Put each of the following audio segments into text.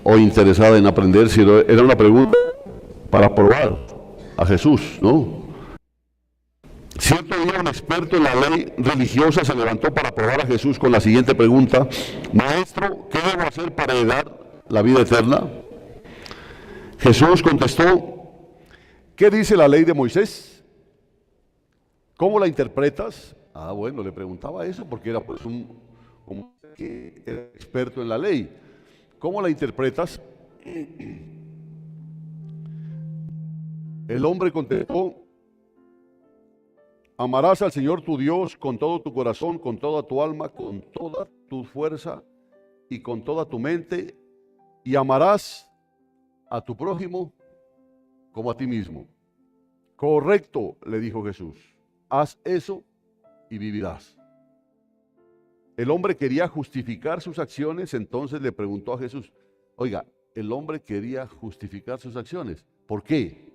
o interesada en aprender, sino era una pregunta para probar a Jesús, ¿no? Cierto día un experto en la ley religiosa se levantó para probar a Jesús con la siguiente pregunta: Maestro, ¿qué debo hacer para heredar la vida eterna? Jesús contestó: ¿qué dice la ley de Moisés? ¿Cómo la interpretas? Ah, bueno, le preguntaba eso porque era pues que era experto en la ley. ¿Cómo la interpretas? El hombre contestó: amarás al Señor tu Dios con todo tu corazón, con toda tu alma, con toda tu fuerza y con toda tu mente, y amarás a tu prójimo como a ti mismo. Correcto, le dijo Jesús. Haz eso y vivirás. El hombre quería justificar sus acciones, entonces le preguntó a Jesús. Oiga, el hombre quería justificar sus acciones. ¿Por qué?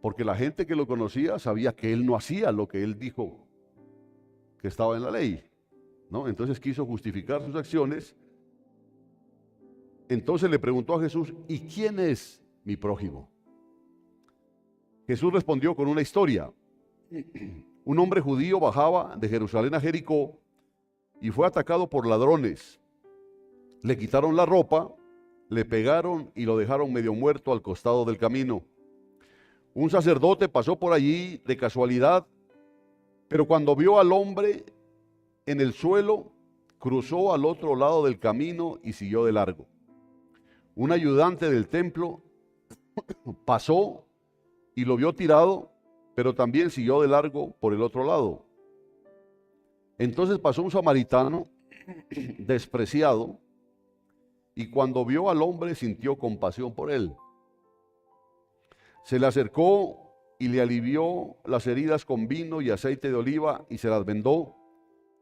Porque la gente que lo conocía sabía que él no hacía lo que él dijo que estaba en la ley, ¿no? Entonces quiso justificar sus acciones. Entonces le preguntó a Jesús: ¿y quién es mi prójimo? Jesús respondió con una historia. Un hombre judío bajaba de Jerusalén a Jericó y fue atacado por ladrones. Le quitaron la ropa, le pegaron y lo dejaron medio muerto al costado del camino. Un sacerdote pasó por allí de casualidad, pero cuando vio al hombre en el suelo, cruzó al otro lado del camino y siguió de largo. Un ayudante del templo pasó y lo vio tirado, pero también siguió de largo por el otro lado. Entonces pasó un samaritano despreciado y cuando vio al hombre sintió compasión por él. Se le acercó y le alivió las heridas con vino y aceite de oliva y se las vendó.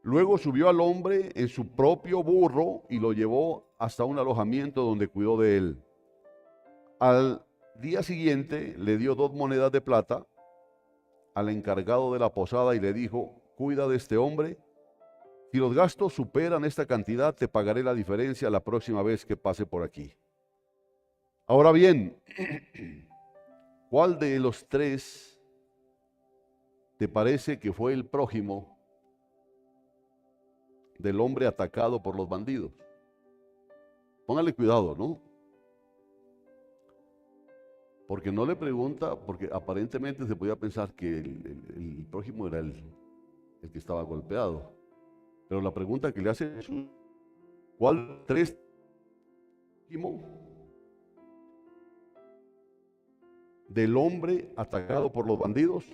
Luego subió al hombre en su propio burro y lo llevó hasta un alojamiento donde cuidó de él. Al día siguiente le dio 2 monedas de plata al encargado de la posada y le dijo: cuida de este hombre. Si los gastos superan esta cantidad, te pagaré la diferencia la próxima vez que pase por aquí. Ahora bien, ¿cuál de los 3 te parece que fue el prójimo del hombre atacado por los bandidos? Póngale cuidado, ¿no? Porque no le pregunta, porque aparentemente se podía pensar que el prójimo era el que estaba golpeado. Pero la pregunta que le hace Jesús: ¿cuál 3 prójimo del hombre atacado por los bandidos?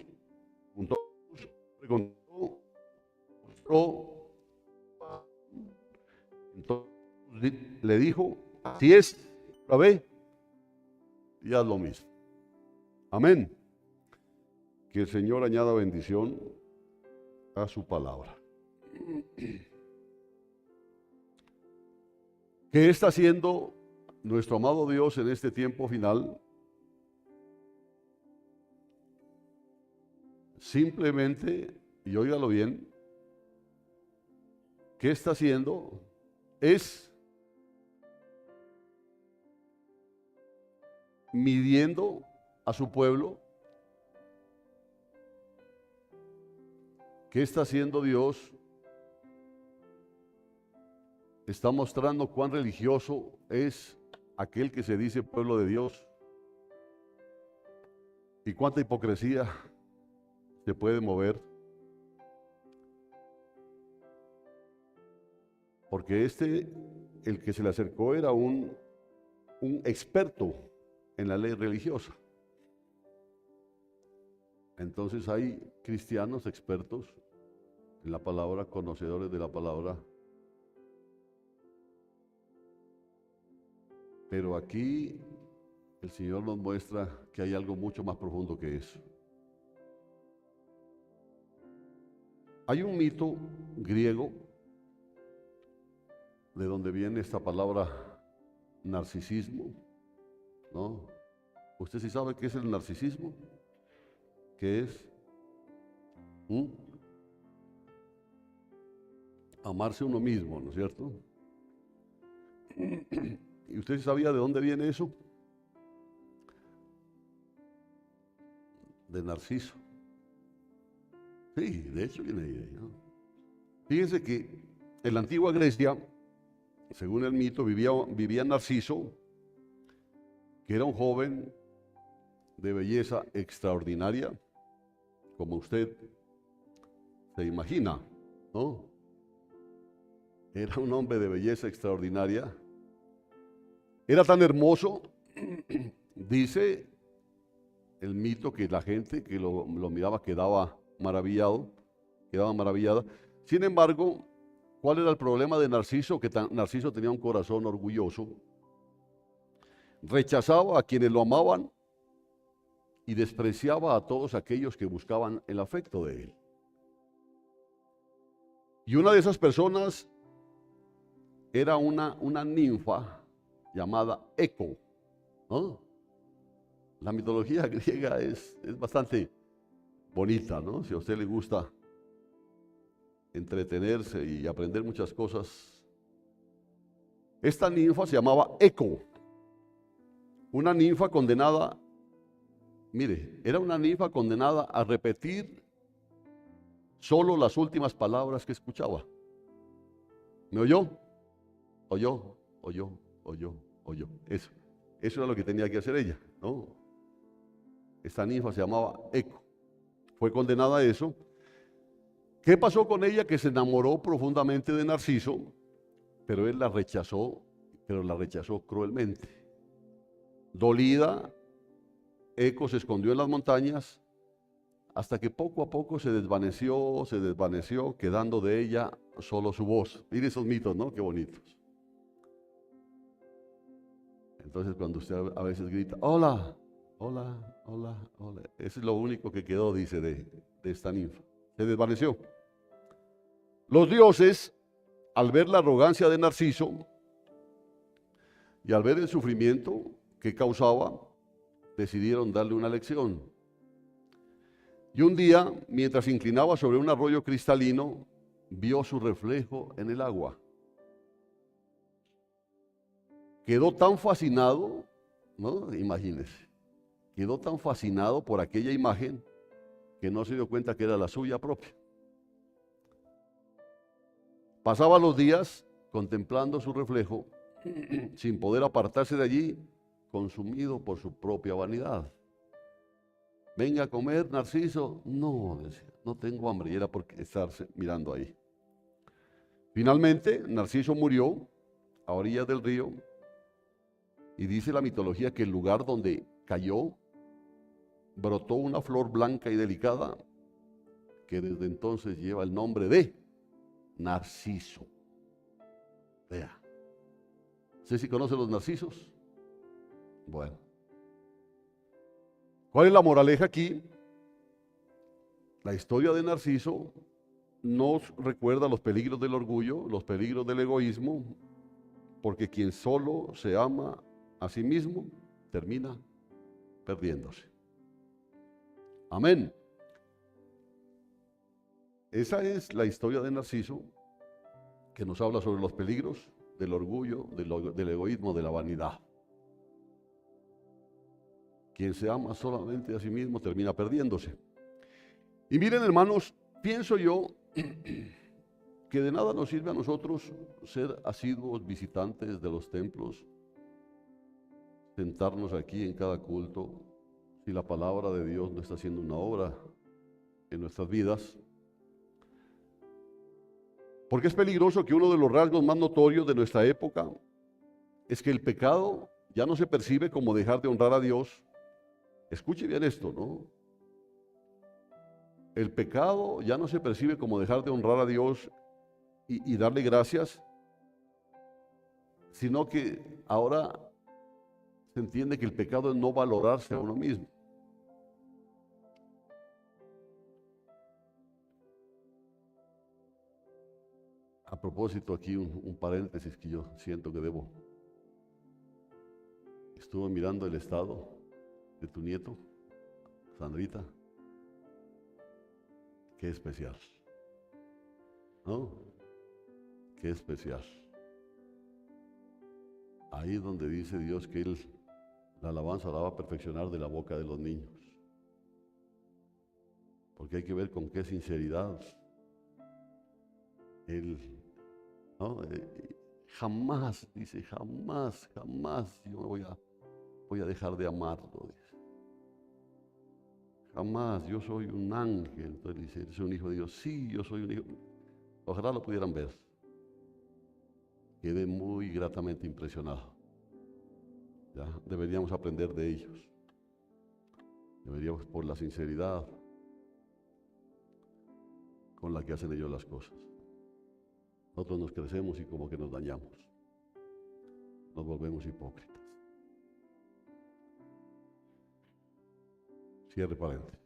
Entonces le dijo: así es, la ve y haz lo mismo. Amén. Que el Señor añada bendición a su palabra. ¿Qué está haciendo nuestro amado Dios en este tiempo final? Simplemente, y óigalo bien, ¿qué está haciendo? Es midiendo a su pueblo. ¿Qué está haciendo Dios? Está mostrando cuán religioso es aquel que se dice pueblo de Dios y cuánta hipocresía se puede mover. Porque el que se le acercó era un experto en la ley religiosa. Entonces hay cristianos expertos en la palabra, conocedores de la palabra. Pero aquí el Señor nos muestra que hay algo mucho más profundo que eso. Hay un mito griego de donde viene esta palabra narcisismo, ¿no? ¿Usted sí sabe qué es el narcisismo? ¿Qué es? Amarse uno mismo, ¿no es cierto? ¿Y usted sabía de dónde viene eso? De Narciso. Sí, de hecho viene ahí, ¿no? Fíjense que en la antigua Grecia, según el mito, vivía Narciso, que era un joven de belleza extraordinaria, como usted se imagina, ¿no? Era un hombre de belleza extraordinaria. Era tan hermoso, dice el mito, que la gente que lo miraba quedaba maravillada. Sin embargo, ¿cuál era el problema de Narciso? Que Narciso tenía un corazón orgulloso. Rechazaba a quienes lo amaban y despreciaba a todos aquellos que buscaban el afecto de él. Y una de esas personas era una ninfa llamada Eco, ¿no? La mitología griega es bastante bonita, ¿no? Si a usted le gusta entretenerse y aprender muchas cosas. Esta ninfa se llamaba Eco, una ninfa condenada, mire, era una ninfa condenada a repetir solo las últimas palabras que escuchaba. ¿Me oyó? Oyó. Eso era lo que tenía que hacer ella, ¿no? Esta ninfa se llamaba Eco. Fue condenada a eso. ¿Qué pasó con ella? Que se enamoró profundamente de Narciso, pero él la rechazó cruelmente. Dolida, Eco se escondió en las montañas hasta que poco a poco se desvaneció, quedando de ella solo su voz. Mire esos mitos, ¿no? Qué bonitos. Entonces cuando usted a veces grita, hola, eso es lo único que quedó, dice, de esta ninfa. Se desvaneció. Los dioses, al ver la arrogancia de Narciso y al ver el sufrimiento que causaba, decidieron darle una lección. Y un día, mientras se inclinaba sobre un arroyo cristalino, vio su reflejo en el agua. Quedó tan fascinado, ¿no? Imagínese, quedó tan fascinado por aquella imagen que no se dio cuenta que era la suya propia. Pasaba los días contemplando su reflejo sin poder apartarse de allí, consumido por su propia vanidad. Venga a comer, Narciso. No, decía, no tengo hambre, y era por estarse mirando ahí. Finalmente, Narciso murió a orillas del río, y dice la mitología que el lugar donde cayó brotó una flor blanca y delicada que desde entonces lleva el nombre de Narciso. Vea. ¿Usted sí conoce los narcisos? Bueno. ¿Cuál es la moraleja aquí? La historia de Narciso nos recuerda los peligros del orgullo, los peligros del egoísmo, porque quien solo se ama a sí mismo termina perdiéndose. Amén. Esa es la historia de Narciso, que nos habla sobre los peligros del orgullo, del egoísmo, de la vanidad. Quien se ama solamente a sí mismo termina perdiéndose. Y miren, hermanos, pienso yo que de nada nos sirve a nosotros ser asiduos visitantes de los templos, sentarnos aquí en cada culto, si la palabra de Dios no está haciendo una obra en nuestras vidas. Porque es peligroso que uno de los rasgos más notorios de nuestra época es que el pecado ya no se percibe como dejar de honrar a Dios. Escuche bien esto, ¿no? El pecado ya no se percibe como dejar de honrar a Dios y darle gracias, sino que ahora se entiende que el pecado es no valorarse a uno mismo. A propósito, aquí un paréntesis que yo siento que debo. Estuve mirando el estado de tu nieto, Sandrita. Qué especial, ¿no? Qué especial. ahí es donde dice Dios que la alabanza la va a perfeccionar de la boca de los niños. Porque hay que ver con qué sinceridad ¿no? Jamás, dice, jamás yo voy a dejar de amarlo. Dice. Jamás, yo soy un ángel. Entonces dice, ¿eres un hijo de Dios? Sí, yo soy un hijo. Ojalá lo pudieran ver. Quedé muy gratamente impresionado. ¿Ya? Deberíamos aprender de ellos. Deberíamos, por la sinceridad con la que hacen ellos las cosas. Nosotros nos crecemos y como que nos dañamos. Nos volvemos hipócritas. Cierre paréntesis.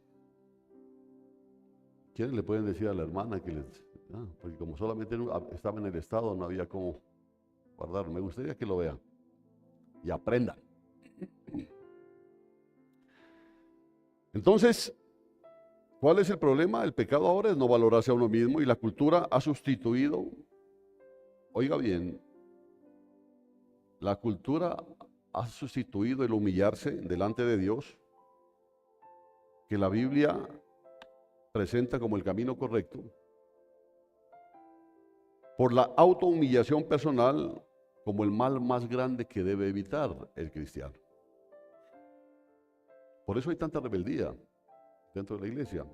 ¿Quiénes le pueden decir a la hermana que porque como solamente estaba en el estado, no había cómo guardarlo? Me gustaría que lo vean y aprendan. Entonces, ¿cuál es el problema? El pecado ahora es no valorarse a uno mismo y la cultura ha sustituido, oiga bien, la cultura ha sustituido el humillarse delante de Dios, que la Biblia presenta como el camino correcto, por la autohumillación personal como el mal más grande que debe evitar el cristiano. Por eso hay tanta rebeldía dentro de la iglesia.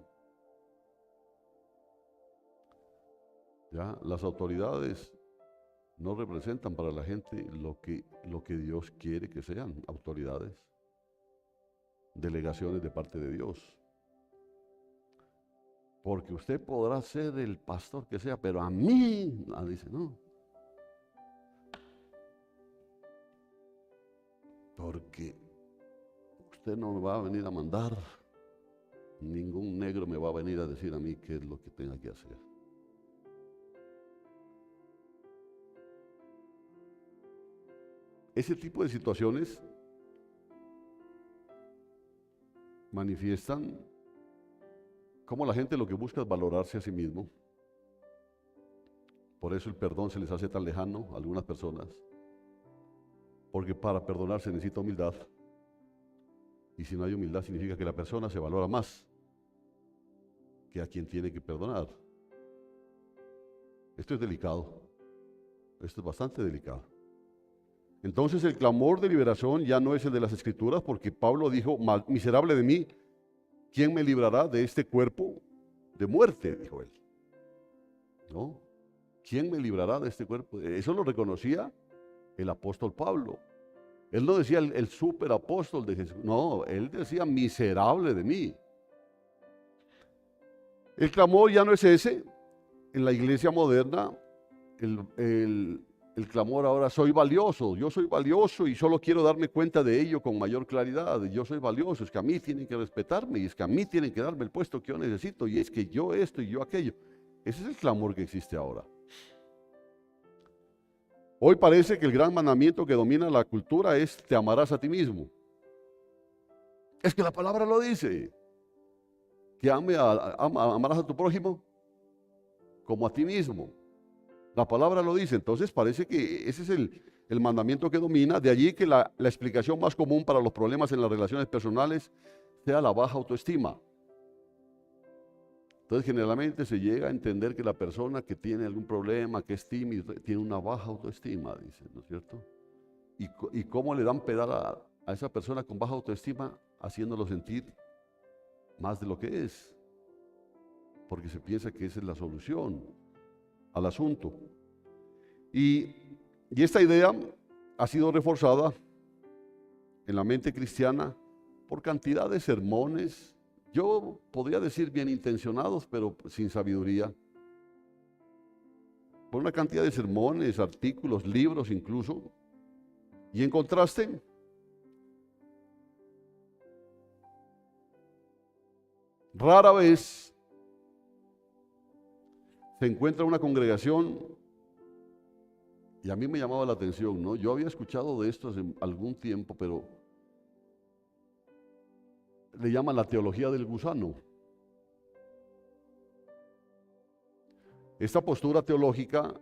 Ya, las autoridades no representan para la gente lo que Dios quiere que sean autoridades, delegaciones de parte de Dios. Porque usted podrá ser el pastor que sea, pero a mí, dice, no. Porque usted no me va a venir a mandar, ningún negro me va a venir a decir a mí qué es lo que tenga que hacer. Ese tipo de situaciones manifiestan cómo la gente lo que busca es valorarse a sí mismo. Por eso el perdón se les hace tan lejano a algunas personas. Porque para perdonar se necesita humildad. Y si no hay humildad significa que la persona se valora más que a quien tiene que perdonar. Esto es delicado. Esto es bastante delicado. Entonces el clamor de liberación ya no es el de las Escrituras, porque Pablo dijo, miserable de mí, ¿quién me librará de este cuerpo de muerte? Dijo él. ¿No? ¿Quién me librará de este cuerpo? Eso lo reconocía el apóstol Pablo. Él no decía el superapóstol de Jesús. No, él decía miserable de mí. El clamor ya no es ese. En la iglesia moderna, el clamor ahora, soy valioso, yo soy valioso y solo quiero darme cuenta de ello con mayor claridad. Yo soy valioso, es que a mí tienen que respetarme y es que a mí tienen que darme el puesto que yo necesito y es que yo esto y yo aquello. Ese es el clamor que existe ahora. Hoy parece que el gran mandamiento que domina la cultura es te amarás a ti mismo. Es que la palabra lo dice, que amarás a tu prójimo como a ti mismo. La palabra lo dice, entonces parece que ese es el mandamiento que domina. De allí que la explicación más común para los problemas en las relaciones personales sea la baja autoestima. Entonces generalmente se llega a entender que la persona que tiene algún problema, que es tímido, tiene una baja autoestima, dicen, ¿no es cierto? ¿Y cómo le dan pedal a esa persona con baja autoestima? Haciéndolo sentir más de lo que es. Porque se piensa que esa es la solución al asunto. Y esta idea ha sido reforzada en la mente cristiana por cantidad de sermones, yo podría decir bien intencionados, pero sin sabiduría, por una cantidad de sermones, artículos, libros incluso. Y en contraste, rara vez se encuentra una congregación, y a mí me llamaba la atención, ¿no? Yo había escuchado de esto hace algún tiempo, pero le llaman la teología del gusano. Esta postura teológica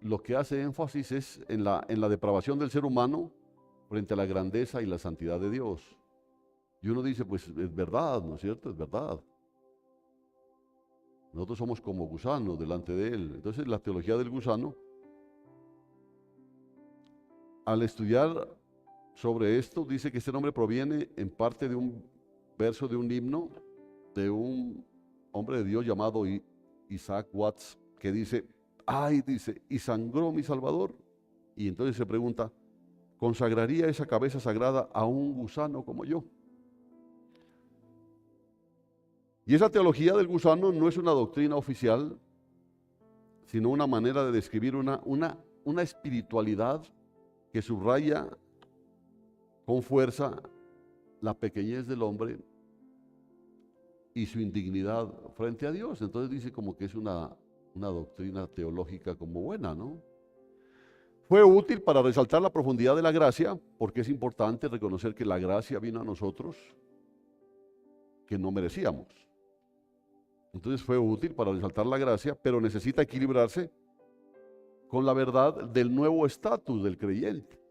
lo que hace énfasis es en la depravación del ser humano frente a la grandeza y la santidad de Dios. Y uno dice, pues es verdad, ¿no es cierto? Es verdad. Nosotros somos como gusanos delante de Él. Entonces la teología del gusano, al estudiar sobre esto, dice que este nombre proviene en parte de un verso de un himno de un hombre de Dios llamado Isaac Watts, que dice, ay, dice, y sangró mi Salvador. Y entonces se pregunta, ¿consagraría esa cabeza sagrada a un gusano como yo? Y esa teología del gusano no es una doctrina oficial, sino una manera de describir una espiritualidad que subraya con fuerza la pequeñez del hombre y su indignidad frente a Dios. Entonces dice como que es una doctrina teológica como buena, ¿no? Fue útil para resaltar la profundidad de la gracia, porque es importante reconocer que la gracia vino a nosotros que no merecíamos. Entonces fue útil para resaltar la gracia, pero necesita equilibrarse con la verdad del nuevo estatus del creyente.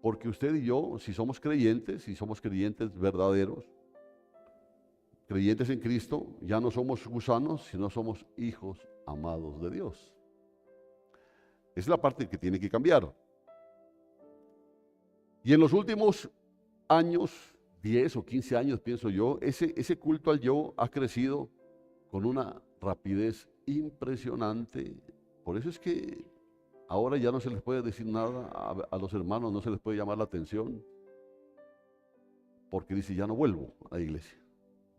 Porque usted y yo, si somos creyentes verdaderos, creyentes en Cristo, ya no somos gusanos, sino somos hijos amados de Dios. Esa es la parte que tiene que cambiar. Y en los últimos años, 10 o 15 años, pienso yo, ese culto al yo ha crecido con una rapidez impresionante. Por eso es que ahora ya no se les puede decir nada a los hermanos, no se les puede llamar la atención, porque dice, ya no vuelvo a la iglesia,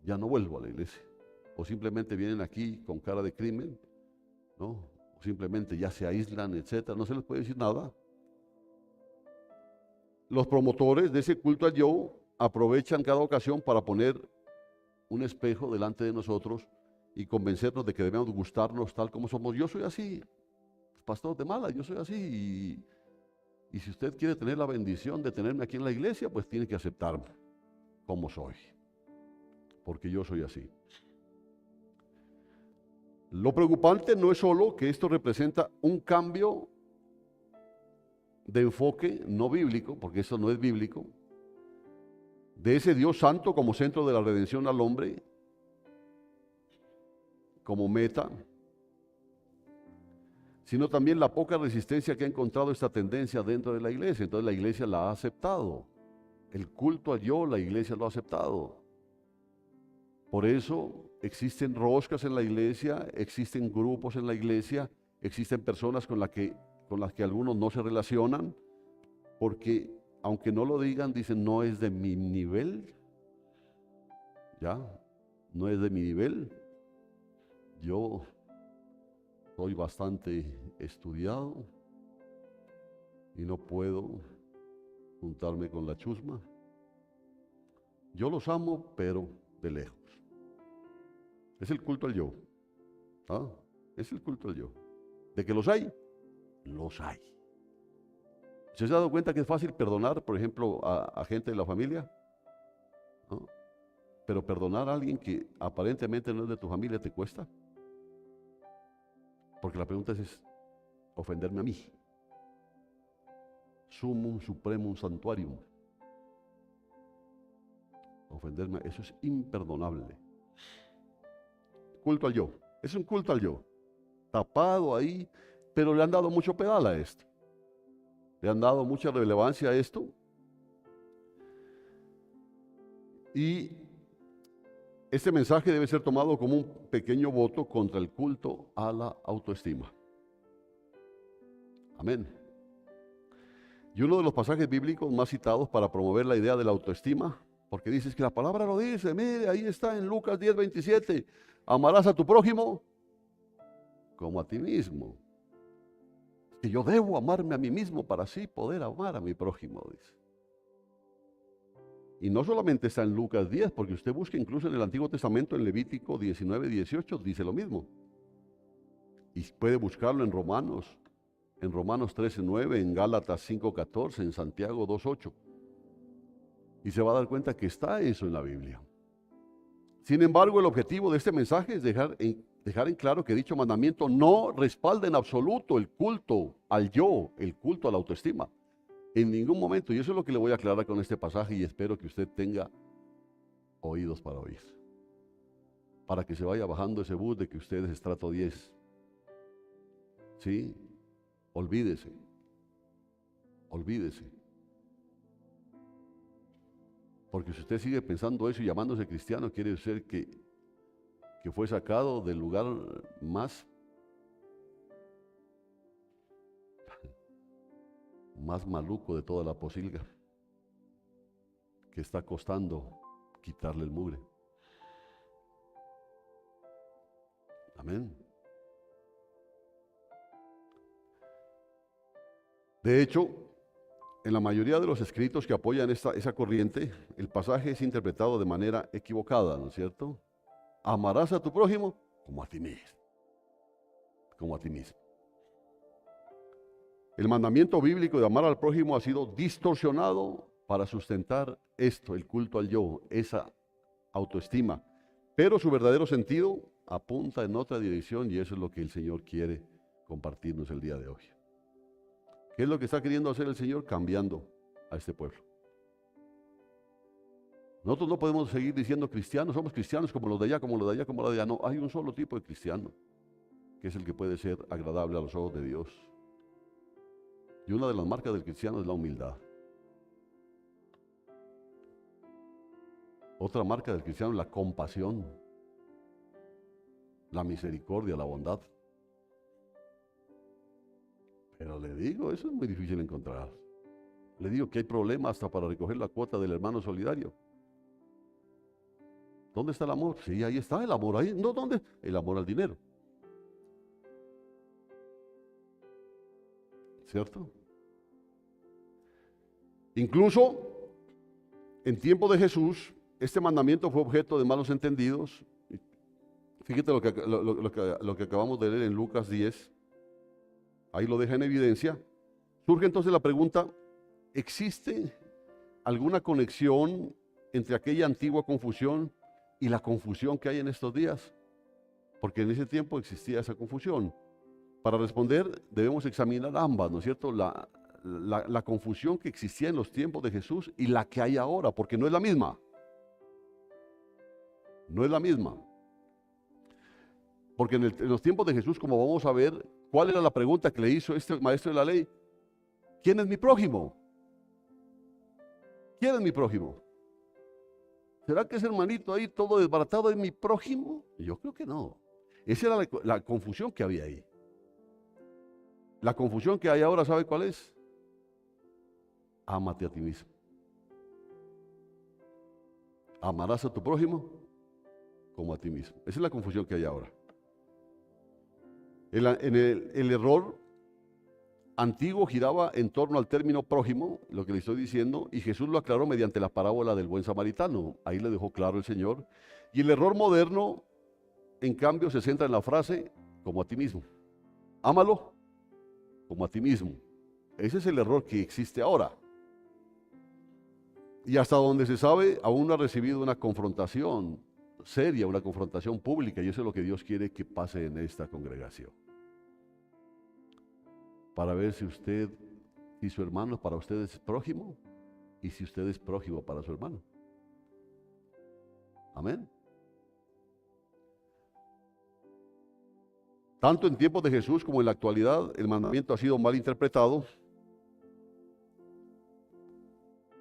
ya no vuelvo a la iglesia. O simplemente vienen aquí con cara de crimen, ¿no? O simplemente ya se aíslan, etcétera. No se les puede decir nada. Los promotores de ese culto al yo aprovechan cada ocasión para poner un espejo delante de nosotros y convencernos de que debemos gustarnos tal como somos. Yo soy así, pastor de mala, yo soy así. Y si usted quiere tener la bendición de tenerme aquí en la iglesia, pues tiene que aceptarme como soy, porque yo soy así. Lo preocupante no es solo que esto representa un cambio de enfoque no bíblico, porque eso no es bíblico, de ese Dios santo como centro de la redención al hombre, como meta, sino también la poca resistencia que ha encontrado esta tendencia dentro de la iglesia. Entonces la iglesia la ha aceptado. El culto a yo, la iglesia lo ha aceptado. Por eso existen roscas en la iglesia, existen grupos en la iglesia, existen personas con las que algunos no se relacionan, porque aunque no lo digan, dicen, no es de mi nivel, ya, no es de mi nivel. Yo soy bastante estudiado y no puedo juntarme con la chusma. Yo los amo, pero de lejos. Es el culto al yo. ¿Ah? Es el culto al yo. ¿De que los hay? Los hay. ¿Se ha dado cuenta que es fácil perdonar, por ejemplo, a gente de la familia? ¿No? Pero perdonar a alguien que aparentemente no es de tu familia te cuesta. Porque la pregunta es ofenderme a mí. Sumum supremum santuarium. Ofenderme, eso es imperdonable. Culto al yo. Es un culto al yo. Tapado ahí, pero le han dado mucho pedal a esto. Le han dado mucha relevancia a esto. Y este mensaje debe ser tomado como un pequeño voto contra el culto a la autoestima. Amén. Y uno de los pasajes bíblicos más citados para promover la idea de la autoestima, porque dices que la palabra lo dice, mire, ahí está en Lucas 10:27, amarás a tu prójimo como a ti mismo. Que yo debo amarme a mí mismo para así poder amar a mi prójimo, dice. Y no solamente está en Lucas 10, porque usted busca incluso en el Antiguo Testamento, en Levítico 19:18, dice lo mismo. Y puede buscarlo en Romanos 13:9, en Gálatas 5:14, en Santiago 2:8. Y se va a dar cuenta que está eso en la Biblia. Sin embargo, el objetivo de este mensaje es dejar en claro que dicho mandamiento no respalda en absoluto el culto al yo, el culto a la autoestima. En ningún momento. Y eso es lo que le voy a aclarar con este pasaje y espero que usted tenga oídos para oír. Para que se vaya bajando ese bus de que usted es estrato 10. ¿Sí? Olvídese. Olvídese. Porque si usted sigue pensando eso y llamándose cristiano, quiere decir que fue sacado del lugar más maluco de toda la posilga, que está costando quitarle el mugre. Amén. De hecho, en la mayoría de los escritos que apoyan esa corriente, el pasaje es interpretado de manera equivocada, ¿no es cierto? Amarás a tu prójimo como a ti mismo. Como a ti mismo. El mandamiento bíblico de amar al prójimo ha sido distorsionado para sustentar esto, el culto al yo, esa autoestima. Pero su verdadero sentido apunta en otra dirección y eso es lo que el Señor quiere compartirnos el día de hoy. ¿Qué es lo que está queriendo hacer el Señor? Cambiando a este pueblo. Nosotros no podemos seguir diciendo cristianos, somos cristianos como los de allá, como los de allá, como los de allá. No, hay un solo tipo de cristiano, que es el que puede ser agradable a los ojos de Dios. Y una de las marcas del cristiano es la humildad. Otra marca del cristiano es la compasión, la misericordia, la bondad. Pero le digo, eso es muy difícil encontrar. Le digo que hay problemas hasta para recoger la cuota del hermano solidario. ¿Dónde está el amor? Sí, ahí está el amor. Ahí. No, ¿dónde? El amor al dinero. ¿Cierto? Incluso en tiempo de Jesús, este mandamiento fue objeto de malos entendidos. Fíjate lo que acabamos de leer en Lucas 10. Ahí lo deja en evidencia. Surge entonces la pregunta, ¿existe alguna conexión entre aquella antigua confusión y la confusión que hay en estos días? Porque en ese tiempo existía esa confusión. Para responder debemos examinar ambas, ¿no es cierto? La confusión que existía en los tiempos de Jesús y la que hay ahora, porque no es la misma. No es la misma. Porque en los tiempos de Jesús, como vamos a ver, ¿cuál era la pregunta que le hizo este maestro de la ley? ¿Quién es mi prójimo? ¿Quién es mi prójimo? ¿Será que ese hermanito ahí todo desbaratado es mi prójimo? Yo creo que no. Esa era la confusión que había ahí. La confusión que hay ahora, ¿sabe cuál es? Ámate a ti mismo. Amarás a tu prójimo como a ti mismo. Esa es la confusión que hay ahora. El error antiguo giraba en torno al término prójimo, lo que le estoy diciendo, y Jesús lo aclaró mediante la parábola del buen samaritano. Ahí le dejó claro el Señor. Y el error moderno, en cambio, se centra en la frase, como a ti mismo. Ámalo como a ti mismo. Ese es el error que existe ahora. Y hasta donde se sabe, aún no ha recibido una confrontación seria, una confrontación pública, y eso es lo que Dios quiere que pase en esta congregación. Para ver si usted y su hermano para usted es prójimo, y si usted es prójimo para su hermano. Amén. Tanto en tiempos de Jesús como en la actualidad, el mandamiento ha sido mal interpretado.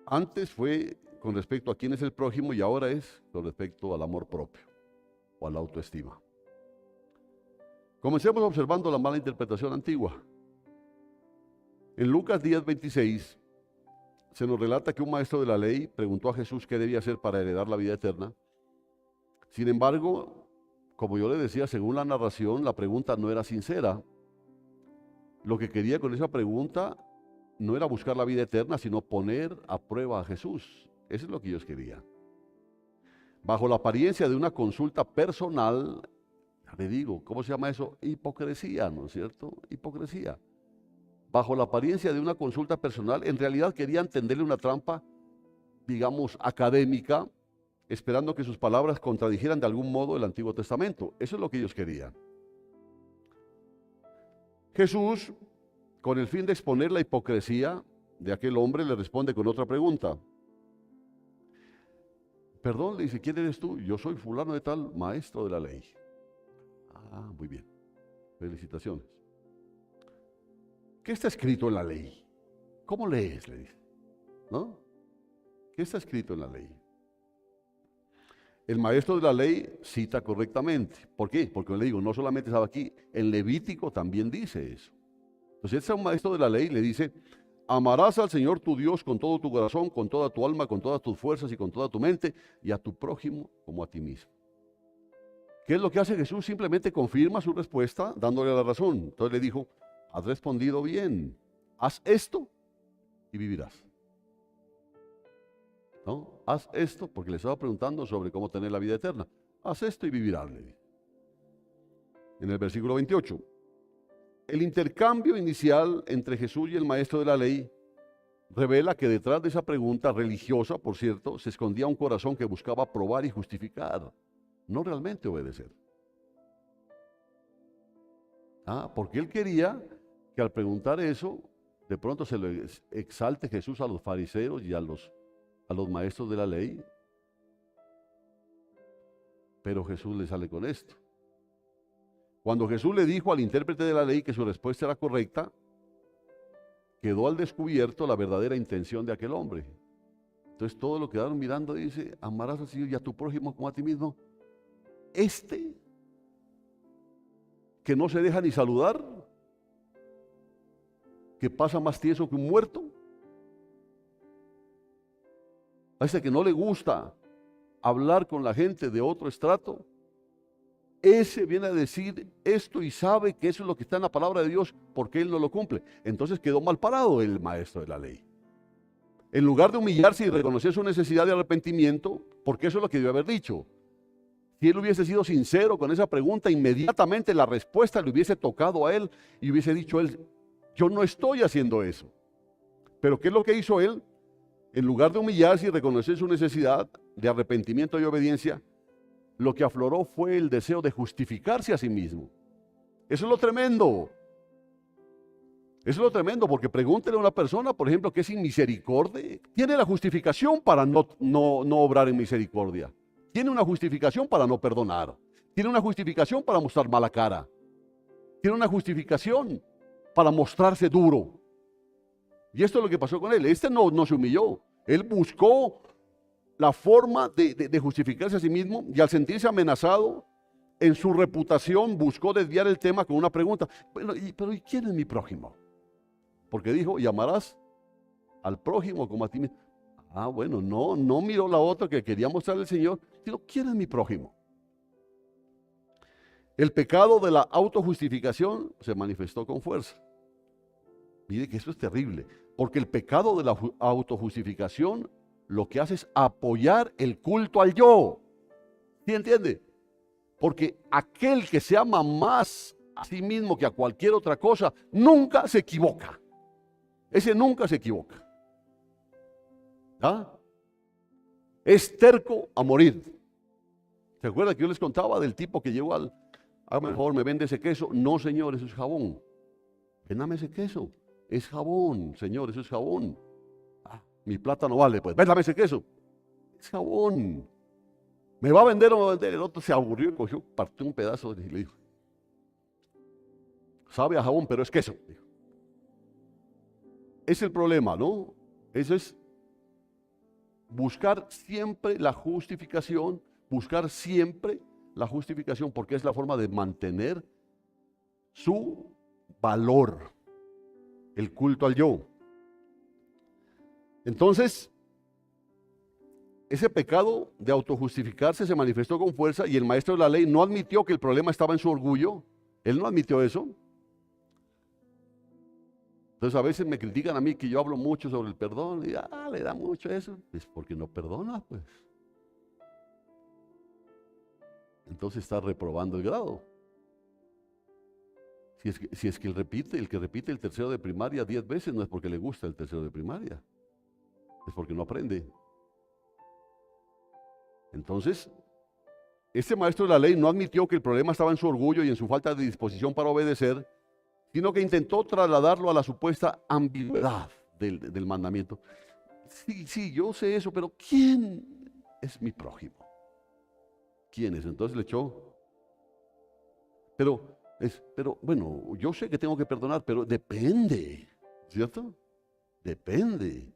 Antes fue con respecto a quién es el prójimo y ahora es con respecto al amor propio o a la autoestima. Comencemos observando la mala interpretación antigua. En Lucas 10:26 se nos relata que un maestro de la ley preguntó a Jesús qué debía hacer para heredar la vida eterna. Sin embargo, como yo le decía, según la narración, la pregunta no era sincera. Lo que quería con esa pregunta no era buscar la vida eterna, sino poner a prueba a Jesús. Eso es lo que ellos querían. Bajo la apariencia de una consulta personal, le digo, ¿cómo se llama eso? Hipocresía, ¿no es cierto? Hipocresía. Bajo la apariencia de una consulta personal, en realidad querían tenderle una trampa, digamos, académica esperando que sus palabras contradijeran de algún modo el Antiguo Testamento. Eso es lo que ellos querían. Jesús, con el fin de exponer la hipocresía de aquel hombre, le responde con otra pregunta. Perdón, le dice, ¿quién eres tú? Yo soy fulano de tal, maestro de la ley. Ah, muy bien. Felicitaciones. ¿Qué está escrito en la ley? ¿Cómo lees? Le dice. ¿No? ¿Qué está escrito en la ley? El maestro de la ley cita correctamente. ¿Por qué? Porque le digo, no solamente estaba aquí, en Levítico también dice eso. Entonces, este es un maestro de la ley, le dice, amarás al Señor tu Dios con todo tu corazón, con toda tu alma, con todas tus fuerzas y con toda tu mente, y a tu prójimo como a ti mismo. ¿Qué es lo que hace Jesús? Simplemente confirma su respuesta dándole la razón. Entonces le dijo, has respondido bien, haz esto y vivirás. ¿No? Haz esto, porque le estaba preguntando sobre cómo tener la vida eterna. Haz esto y vivirás, le dice. En el versículo 28. El intercambio inicial entre Jesús y el maestro de la ley revela que detrás de esa pregunta religiosa, por cierto, se escondía un corazón que buscaba probar y justificar, no realmente obedecer. Porque él quería que al preguntar eso, de pronto se le exalte Jesús a los fariseos y a los maestros de la ley. Pero Jesús le sale con esto. Cuando Jesús le dijo al intérprete de la ley que su respuesta era correcta, quedó al descubierto la verdadera intención de aquel hombre. Entonces todos lo quedaron mirando y dice, amarás al Señor y a tu prójimo como a ti mismo. Este, que no se deja ni saludar, que pasa más tieso que un muerto, a ese que no le gusta hablar con la gente de otro estrato, ese viene a decir esto y sabe que eso es lo que está en la palabra de Dios porque él no lo cumple. Entonces quedó mal parado el maestro de la ley. En lugar de humillarse y reconocer su necesidad de arrepentimiento, porque eso es lo que debió haber dicho. Si él hubiese sido sincero con esa pregunta, inmediatamente la respuesta le hubiese tocado a él y hubiese dicho él, yo no estoy haciendo eso. Pero ¿qué es lo que hizo él? En lugar de humillarse y reconocer su necesidad de arrepentimiento y obediencia, lo que afloró fue el deseo de justificarse a sí mismo. Eso es lo tremendo. Eso es lo tremendo, porque pregúntele a una persona, por ejemplo, que es inmisericordia. Tiene la justificación para no obrar en misericordia. Tiene una justificación para no perdonar. Tiene una justificación para mostrar mala cara. Tiene una justificación para mostrarse duro. Y esto es lo que pasó con él. Este no se humilló. Él buscó la forma de justificarse a sí mismo y al sentirse amenazado en su reputación buscó desviar el tema con una pregunta. Bueno, pero ¿y quién es mi prójimo? Porque dijo, y amarás al prójimo como a ti mismo. Bueno, no miró la otra que quería mostrarle el Señor, sino ¿quién es mi prójimo? El pecado de la autojustificación se manifestó con fuerza. Mire que eso es terrible, porque el pecado de la autojustificación lo que hace es apoyar el culto al yo. ¿Sí entiende? Porque aquel que se ama más a sí mismo que a cualquier otra cosa, nunca se equivoca. Ese nunca se equivoca. Es terco a morir. ¿Se acuerdan que yo les contaba del tipo que llegó por favor, me vende ese queso? No, señor, eso es jabón. Véndame ese queso. Es jabón, señor, eso es jabón. Mi plata no vale, pues véndame ese queso. Es jabón. ¿Me va a vender o no va a vender? El otro se aburrió y cogió, partió un pedazo y le dijo, sabe a jabón, pero es queso. Es el problema, ¿no? Eso es buscar siempre la justificación, porque es la forma de mantener su valor, el culto al yo. Entonces, ese pecado de autojustificarse se manifestó con fuerza y el maestro de la ley no admitió que el problema estaba en su orgullo. Él no admitió eso. Entonces a veces me critican a mí que yo hablo mucho sobre el perdón y le da mucho eso. Es porque no perdona, pues. Entonces está reprobando el grado. Si es que el que repite el tercero de primaria 10 veces no es porque le gusta el tercero de primaria. Es porque no aprende. Entonces, este maestro de la ley no admitió que el problema estaba en su orgullo y en su falta de disposición para obedecer, sino que intentó trasladarlo a la supuesta ambigüedad del mandamiento. Sí, yo sé eso, pero ¿quién es mi prójimo? ¿Quién es? Entonces le echó. Pero bueno, yo sé que tengo que perdonar, pero depende, ¿cierto? Depende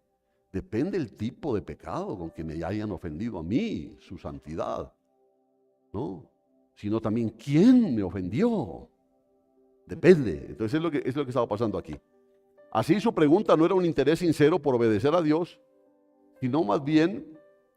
el tipo de pecado con que me hayan ofendido a mí, su santidad, ¿no? Sino también quién me ofendió. Depende. Entonces es lo que estaba pasando aquí. Así su pregunta no era un interés sincero por obedecer a Dios, sino más bien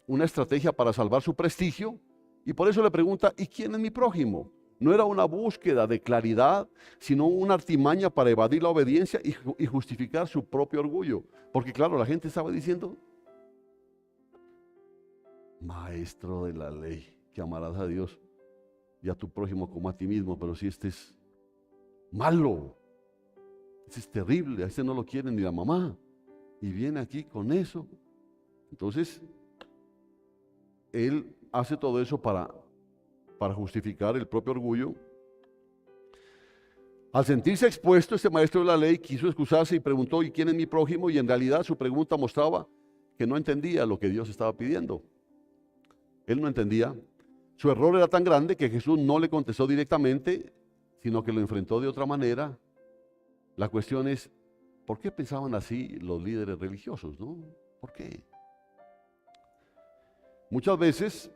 una estrategia para salvar su prestigio. Y por eso le pregunta, ¿y quién es mi prójimo? No era una búsqueda de claridad, sino una artimaña para evadir la obediencia y justificar su propio orgullo. Porque claro, la gente estaba diciendo, maestro de la ley, que amarás a Dios y a tu prójimo como a ti mismo, pero si este es malo, este es terrible, a este no lo quiere ni la mamá, y viene aquí con eso. Entonces, él hace todo eso para justificar el propio orgullo. Al sentirse expuesto, este maestro de la ley quiso excusarse y preguntó, ¿y quién es mi prójimo? Y en realidad su pregunta mostraba que no entendía lo que Dios estaba pidiendo. Él no entendía. Su error era tan grande que Jesús no le contestó directamente, sino que lo enfrentó de otra manera. La cuestión es, ¿por qué pensaban así los líderes religiosos, no? ¿Por qué? Muchas veces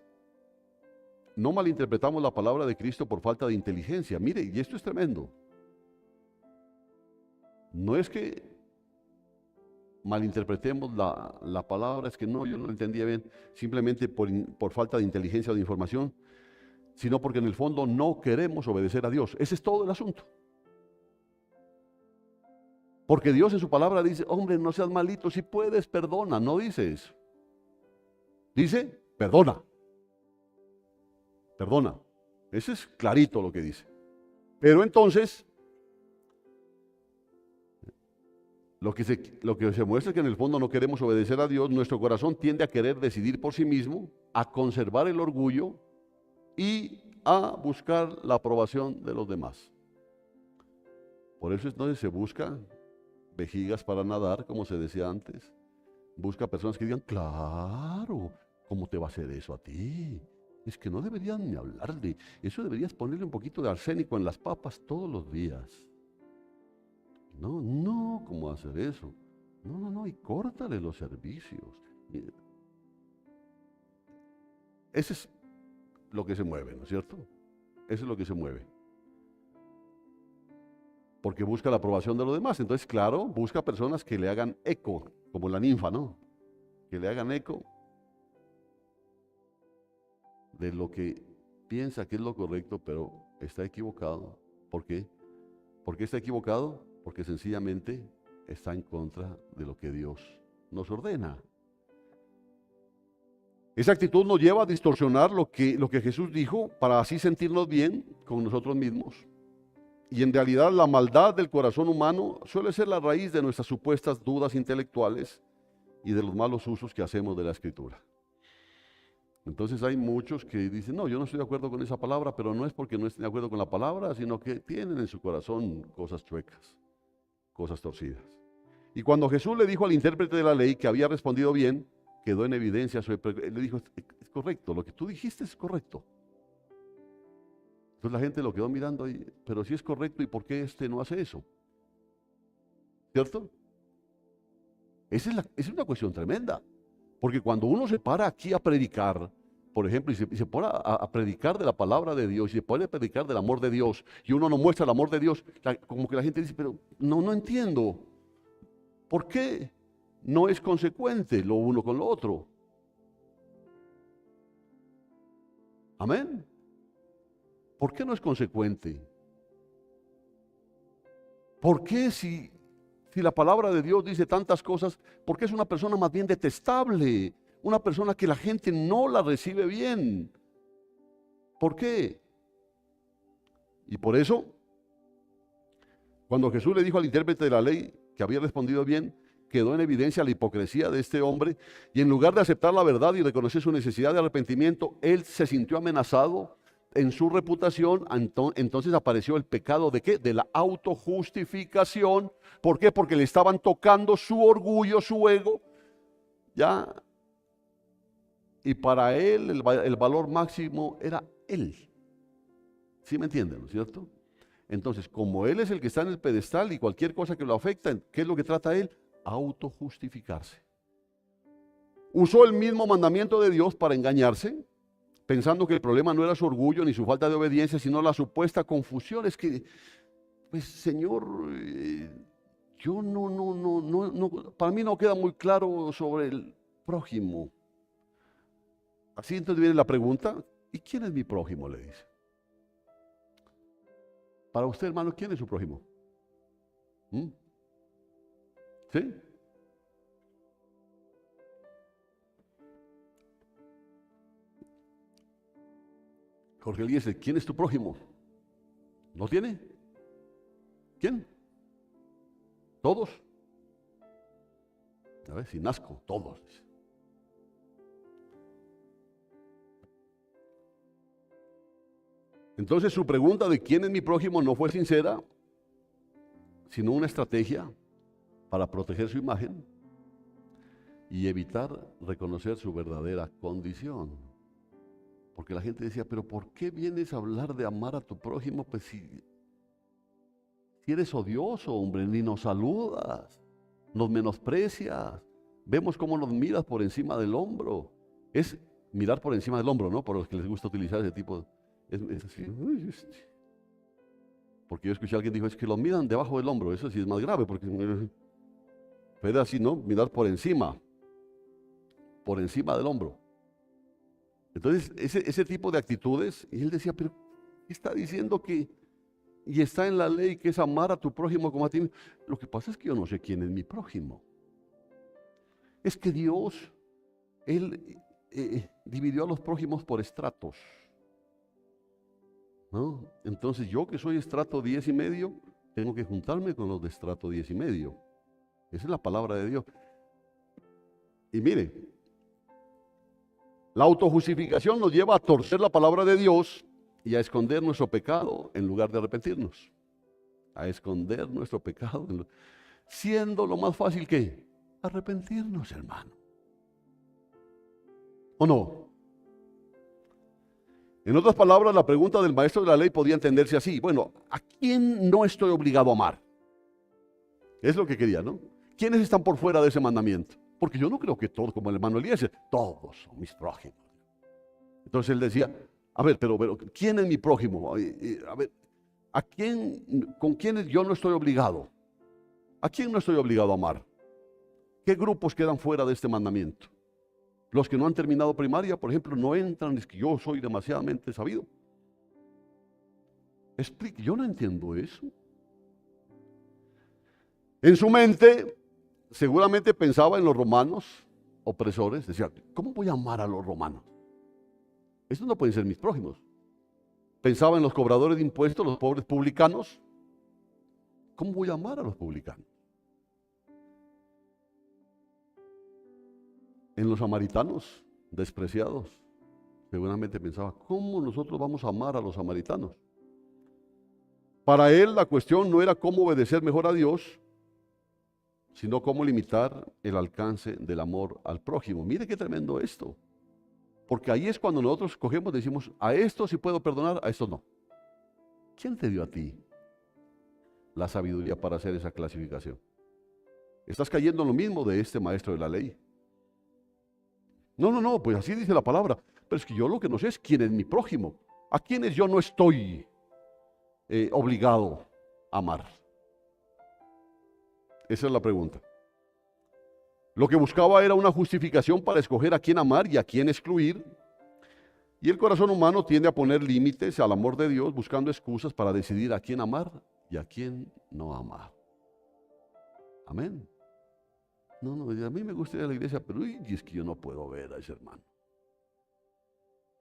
no malinterpretamos la palabra de Cristo por falta de inteligencia. Mire, y esto es tremendo. No es que malinterpretemos la palabra, es que no, yo no lo entendía bien, simplemente por falta de inteligencia o de información, sino porque en el fondo no queremos obedecer a Dios. Ese es todo el asunto. Porque Dios en su palabra dice, hombre, no seas malito, si puedes, perdona. No dice eso. Dice, perdona. Perdona. Ese es clarito lo que dice. Pero entonces, lo que se muestra es que en el fondo no queremos obedecer a Dios. Nuestro corazón tiende a querer decidir por sí mismo, a conservar el orgullo y a buscar la aprobación de los demás. Por eso entonces se busca vejigas para nadar, como se decía antes. Busca personas que digan, claro, ¿cómo te va a hacer eso a ti? Es que no deberían ni hablar de eso, deberías ponerle un poquito de arsénico en las papas todos los días. No, ¿cómo hacer eso? No, y córtale los servicios. Ese es lo que se mueve, ¿no es cierto? Eso es lo que se mueve. Porque busca la aprobación de los demás. Entonces, claro, busca personas que le hagan eco, como la ninfa, ¿no? Que le hagan eco de lo que piensa que es lo correcto, pero está equivocado. ¿Por qué? ¿Por qué está equivocado? Porque sencillamente está en contra de lo que Dios nos ordena. Esa actitud nos lleva a distorsionar lo que Jesús dijo para así sentirnos bien con nosotros mismos. Y en realidad la maldad del corazón humano suele ser la raíz de nuestras supuestas dudas intelectuales y de los malos usos que hacemos de la Escritura. Entonces hay muchos que dicen, no, yo no estoy de acuerdo con esa palabra, pero no es porque no estén de acuerdo con la palabra, sino que tienen en su corazón cosas chuecas, cosas torcidas. Y cuando Jesús le dijo al intérprete de la ley que había respondido bien, quedó en evidencia él le dijo, es correcto, lo que tú dijiste es correcto. Entonces la gente lo quedó mirando ahí, pero si es correcto, ¿y por qué este no hace eso? ¿Cierto? Esa es una cuestión tremenda. Porque cuando uno se para aquí a predicar, por ejemplo, y se pone a predicar de la palabra de Dios, y se pone a predicar del amor de Dios, y uno no muestra el amor de Dios, como que la gente dice, pero no entiendo. ¿Por qué no es consecuente lo uno con lo otro? Amén. ¿Por qué no es consecuente? ¿Por qué si la palabra de Dios dice tantas cosas, por qué es una persona más bien detestable? Una persona que la gente no la recibe bien. ¿Por qué? Y por eso, cuando Jesús le dijo al intérprete de la ley que había respondido bien, quedó en evidencia la hipocresía de este hombre y en lugar de aceptar la verdad y reconocer su necesidad de arrepentimiento, él se sintió amenazado en su reputación. Entonces apareció el pecado ¿de qué? De la autojustificación. ¿Por qué? Porque le estaban tocando su orgullo, su ego, ¿ya? Y para él el valor máximo era él. ¿Sí me entienden, no es cierto? Entonces, como él es el que está en el pedestal y cualquier cosa que lo afecta, ¿qué es lo que trata él? Autojustificarse. Usó el mismo mandamiento de Dios para engañarse, pensando que el problema no era su orgullo ni su falta de obediencia, sino la supuesta confusión. Es que, pues, Señor, yo no, para mí no queda muy claro sobre el prójimo. Así entonces viene la pregunta, ¿y quién es mi prójimo?, le dice. Para usted, hermano, ¿quién es su prójimo? ¿Sí? Jorge Eliezer, ¿quién es tu prójimo? ¿No tiene? ¿Quién? ¿Todos? A ver, si nazco, todos. Entonces su pregunta de quién es mi prójimo no fue sincera, sino una estrategia para proteger su imagen y evitar reconocer su verdadera condición. Porque la gente decía, pero ¿por qué vienes a hablar de amar a tu prójimo? Pues si eres odioso, hombre, ni nos saludas, nos menosprecias, vemos cómo nos miras por encima del hombro. Es mirar por encima del hombro, ¿no? Por los que les gusta utilizar ese tipo de... Es así. Porque yo escuché a alguien dijo, es que lo miran debajo del hombro. Eso sí es más grave, porque pero así, ¿no? Mirar por encima del hombro. Entonces, ese tipo de actitudes, y él decía, pero ¿qué está diciendo que, y está en la ley que es amar a tu prójimo como a ti? Lo que pasa es que yo no sé quién es mi prójimo. Es que Dios, Él dividió a los prójimos por estratos, ¿no? Entonces yo que soy estrato 10,5, tengo que juntarme con los de estrato 10,5. Esa es la palabra de Dios. Y mire, la autojustificación nos lleva a torcer la palabra de Dios y a esconder nuestro pecado en lugar de arrepentirnos. A esconder nuestro pecado, siendo lo más fácil que arrepentirnos, hermano. ¿O no? En otras palabras, la pregunta del maestro de la ley podía entenderse así. Bueno, ¿a quién no estoy obligado a amar? Es lo que quería, ¿no? ¿Quiénes están por fuera de ese mandamiento? Porque yo no creo que todos, como el hermano Eliezer, todos son mis prójimos. Entonces él decía, a ver, pero ¿quién es mi prójimo? A ver, ¿con quiénes yo no estoy obligado? ¿A quién no estoy obligado a amar? ¿Qué grupos quedan fuera de este mandamiento? Los que no han terminado primaria, por ejemplo, no entran, es que yo soy demasiadamente sabido. Explique, yo no entiendo eso. En su mente, seguramente pensaba en los romanos opresores. Decía, ¿cómo voy a amar a los romanos? Estos no pueden ser mis prójimos. Pensaba en los cobradores de impuestos, los pobres publicanos. ¿Cómo voy a amar a los publicanos? En los samaritanos despreciados, seguramente pensaba, ¿cómo nosotros vamos a amar a los samaritanos? Para él la cuestión no era cómo obedecer mejor a Dios, sino cómo limitar el alcance del amor al prójimo. Mire qué tremendo esto. Porque ahí es cuando nosotros cogemos y decimos, a esto sí puedo perdonar, a esto no. ¿Quién te dio a ti la sabiduría para hacer esa clasificación? Estás cayendo en lo mismo de este maestro de la ley. No, pues así dice la palabra. Pero es que yo lo que no sé es quién es mi prójimo. ¿A quiénes yo no estoy obligado a amar? Esa es la pregunta. Lo que buscaba era una justificación para escoger a quién amar y a quién excluir. Y el corazón humano tiende a poner límites al amor de Dios, buscando excusas para decidir a quién amar y a quién no amar. Amén. No, a mí me gusta ir a la iglesia, pero es que yo no puedo ver a ese hermano.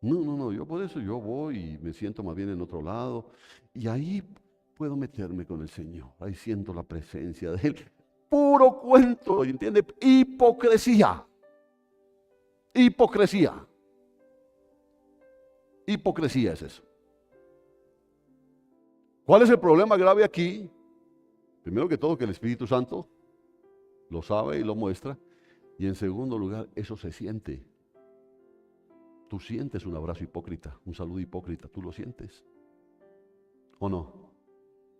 No, yo por eso yo voy y me siento más bien en otro lado y ahí puedo meterme con el Señor, ahí siento la presencia de Él. puro cuento, ¿entiende? Hipocresía. Hipocresía. Hipocresía es eso. ¿Cuál es el problema grave aquí? Primero que todo, que el Espíritu Santo lo sabe y lo muestra. Y en segundo lugar, eso se siente. Tú sientes un abrazo hipócrita, un saludo hipócrita, ¿tú lo sientes? ¿O no?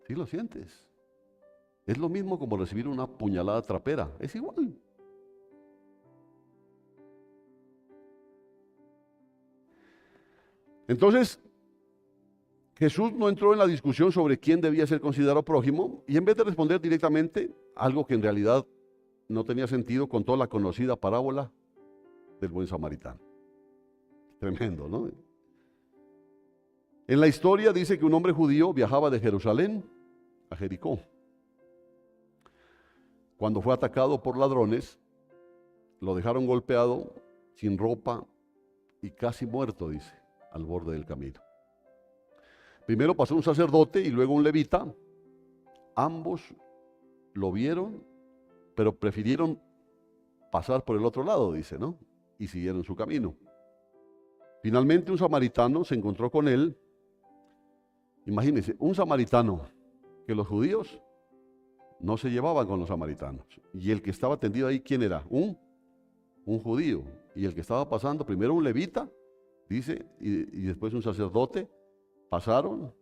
Sí lo sientes. Es lo mismo como recibir una puñalada trapera, es igual. Entonces, Jesús no entró en la discusión sobre quién debía ser considerado prójimo y en vez de responder directamente, algo que en realidad no tenía sentido, contó la conocida parábola del buen samaritano. Tremendo, ¿no? En la historia dice que un hombre judío viajaba de Jerusalén a Jericó. Cuando fue atacado por ladrones, lo dejaron golpeado, sin ropa y casi muerto, dice, al borde del camino. Primero pasó un sacerdote y luego un levita. Ambos lo vieron, pero prefirieron pasar por el otro lado, dice, ¿no? Y siguieron su camino. Finalmente un samaritano se encontró con él. Imagínense, un samaritano que los judíos no se llevaban con los samaritanos. Y el que estaba tendido ahí, ¿quién era? Un judío. Y el que estaba pasando, primero un levita, dice, y después un sacerdote, pasaron,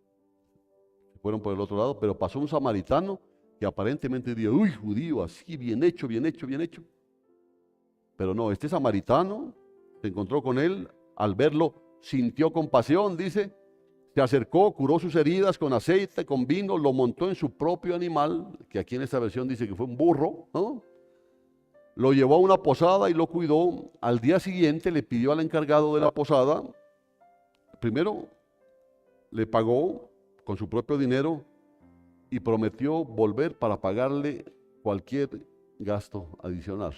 fueron por el otro lado, pero pasó un samaritano que aparentemente dijo, uy, judío, así, bien hecho, bien hecho, bien hecho. Pero no, este samaritano se encontró con él, al verlo sintió compasión, dice, se acercó, curó sus heridas con aceite, con vino, lo montó en su propio animal, que aquí en esta versión dice que fue un burro, ¿no? Lo llevó a una posada y lo cuidó. Al día siguiente le pidió al encargado de la posada, primero le pagó con su propio dinero y prometió volver para pagarle cualquier gasto adicional.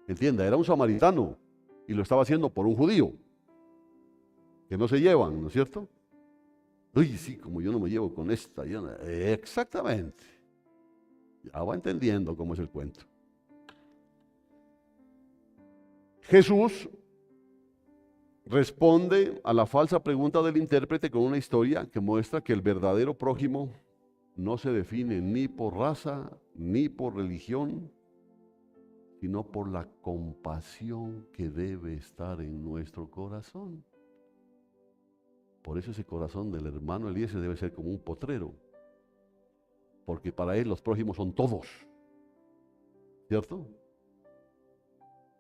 Entienda, era un samaritano y lo estaba haciendo por un judío, que no se llevan, ¿no es cierto? Uy, sí, como yo no me llevo con esta. Exactamente. Ya va entendiendo cómo es el cuento. Jesús responde a la falsa pregunta del intérprete con una historia que muestra que el verdadero prójimo no se define ni por raza ni por religión, sino por la compasión que debe estar en nuestro corazón. Por eso ese corazón del hermano Eliezer debe ser como un potrero, porque para él los prójimos son todos, ¿cierto?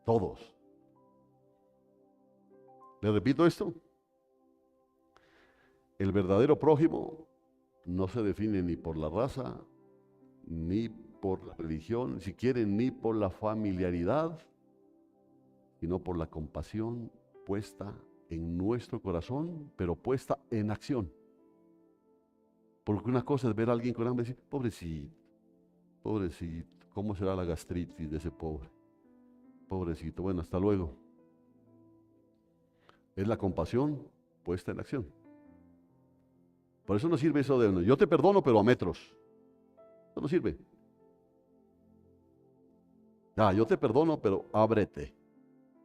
Todos. ¿Le repito esto? El verdadero prójimo no se define ni por la raza, ni por la religión, si quieren, ni por la familiaridad, sino por la compasión puesta en nuestro corazón, pero puesta en acción. Porque una cosa es ver a alguien con hambre y decir, pobrecito, pobrecito, ¿cómo será la gastritis de ese pobre? Pobrecito, bueno, hasta luego. Es la compasión puesta en acción. Por eso no sirve eso de, yo te perdono, pero a metros. Eso no sirve. Yo te perdono, pero ábrete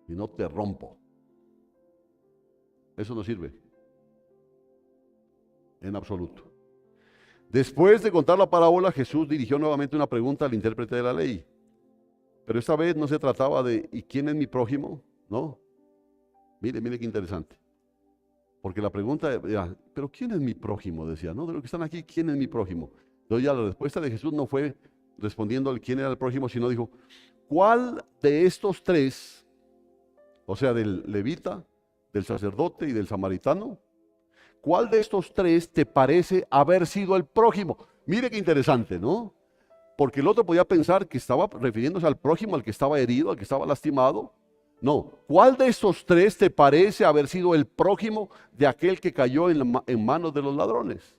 y no te rompo. Eso no sirve. En absoluto. Después de contar la parábola, Jesús dirigió nuevamente una pregunta al intérprete de la ley. Pero esta vez no se trataba de ¿y quién es mi prójimo? No. Mire qué interesante. Porque la pregunta era, ¿pero quién es mi prójimo? Decía, no, de los que están aquí, ¿quién es mi prójimo? Entonces ya la respuesta de Jesús no fue respondiendo al quién era el prójimo, sino dijo, ¿cuál de estos tres, o sea, del levita, del sacerdote y del samaritano, cuál de estos tres te parece haber sido el prójimo? Mire qué interesante, ¿no? Porque el otro podía pensar que estaba refiriéndose al prójimo, al que estaba herido, al que estaba lastimado. No, ¿cuál de estos tres te parece haber sido el prójimo de aquel que cayó en manos de los ladrones?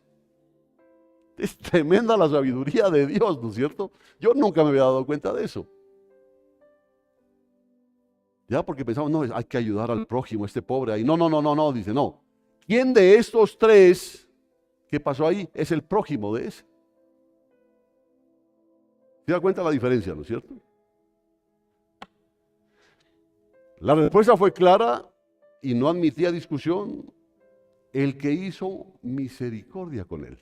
Es tremenda la sabiduría de Dios, ¿no es cierto? Yo nunca me había dado cuenta de eso. Ya porque pensamos, no, hay que ayudar al prójimo, este pobre ahí. No, dice, no. ¿Quién de estos tres que pasó ahí es el prójimo de ese? ¿Se da cuenta la diferencia, no es cierto? La respuesta fue clara y no admitía discusión. El que hizo misericordia con él.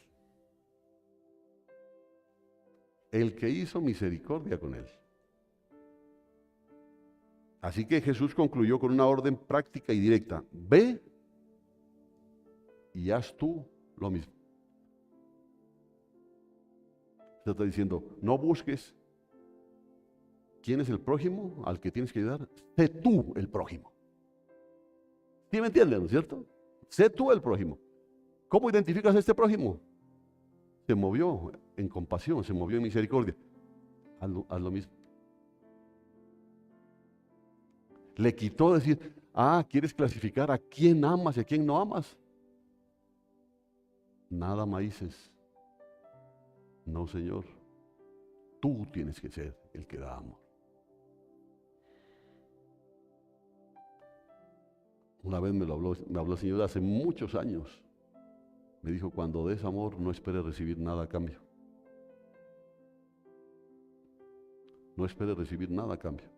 El que hizo misericordia con él. Así que Jesús concluyó con una orden práctica y directa. Ve y haz tú lo mismo. Se está diciendo, no busques quién es el prójimo al que tienes que ayudar. Sé tú el prójimo. ¿Sí me entienden, no es cierto? Sé tú el prójimo. ¿Cómo identificas a este prójimo? Se movió en compasión, se movió en misericordia. Haz lo mismo. Le quitó decir, ¿quieres clasificar a quién amas y a quién no amas? Nada maíces. No, Señor. Tú tienes que ser el que da amor. Una vez me habló el Señor hace muchos años. Me dijo, cuando des amor, no esperes recibir nada a cambio. No esperes recibir nada a cambio.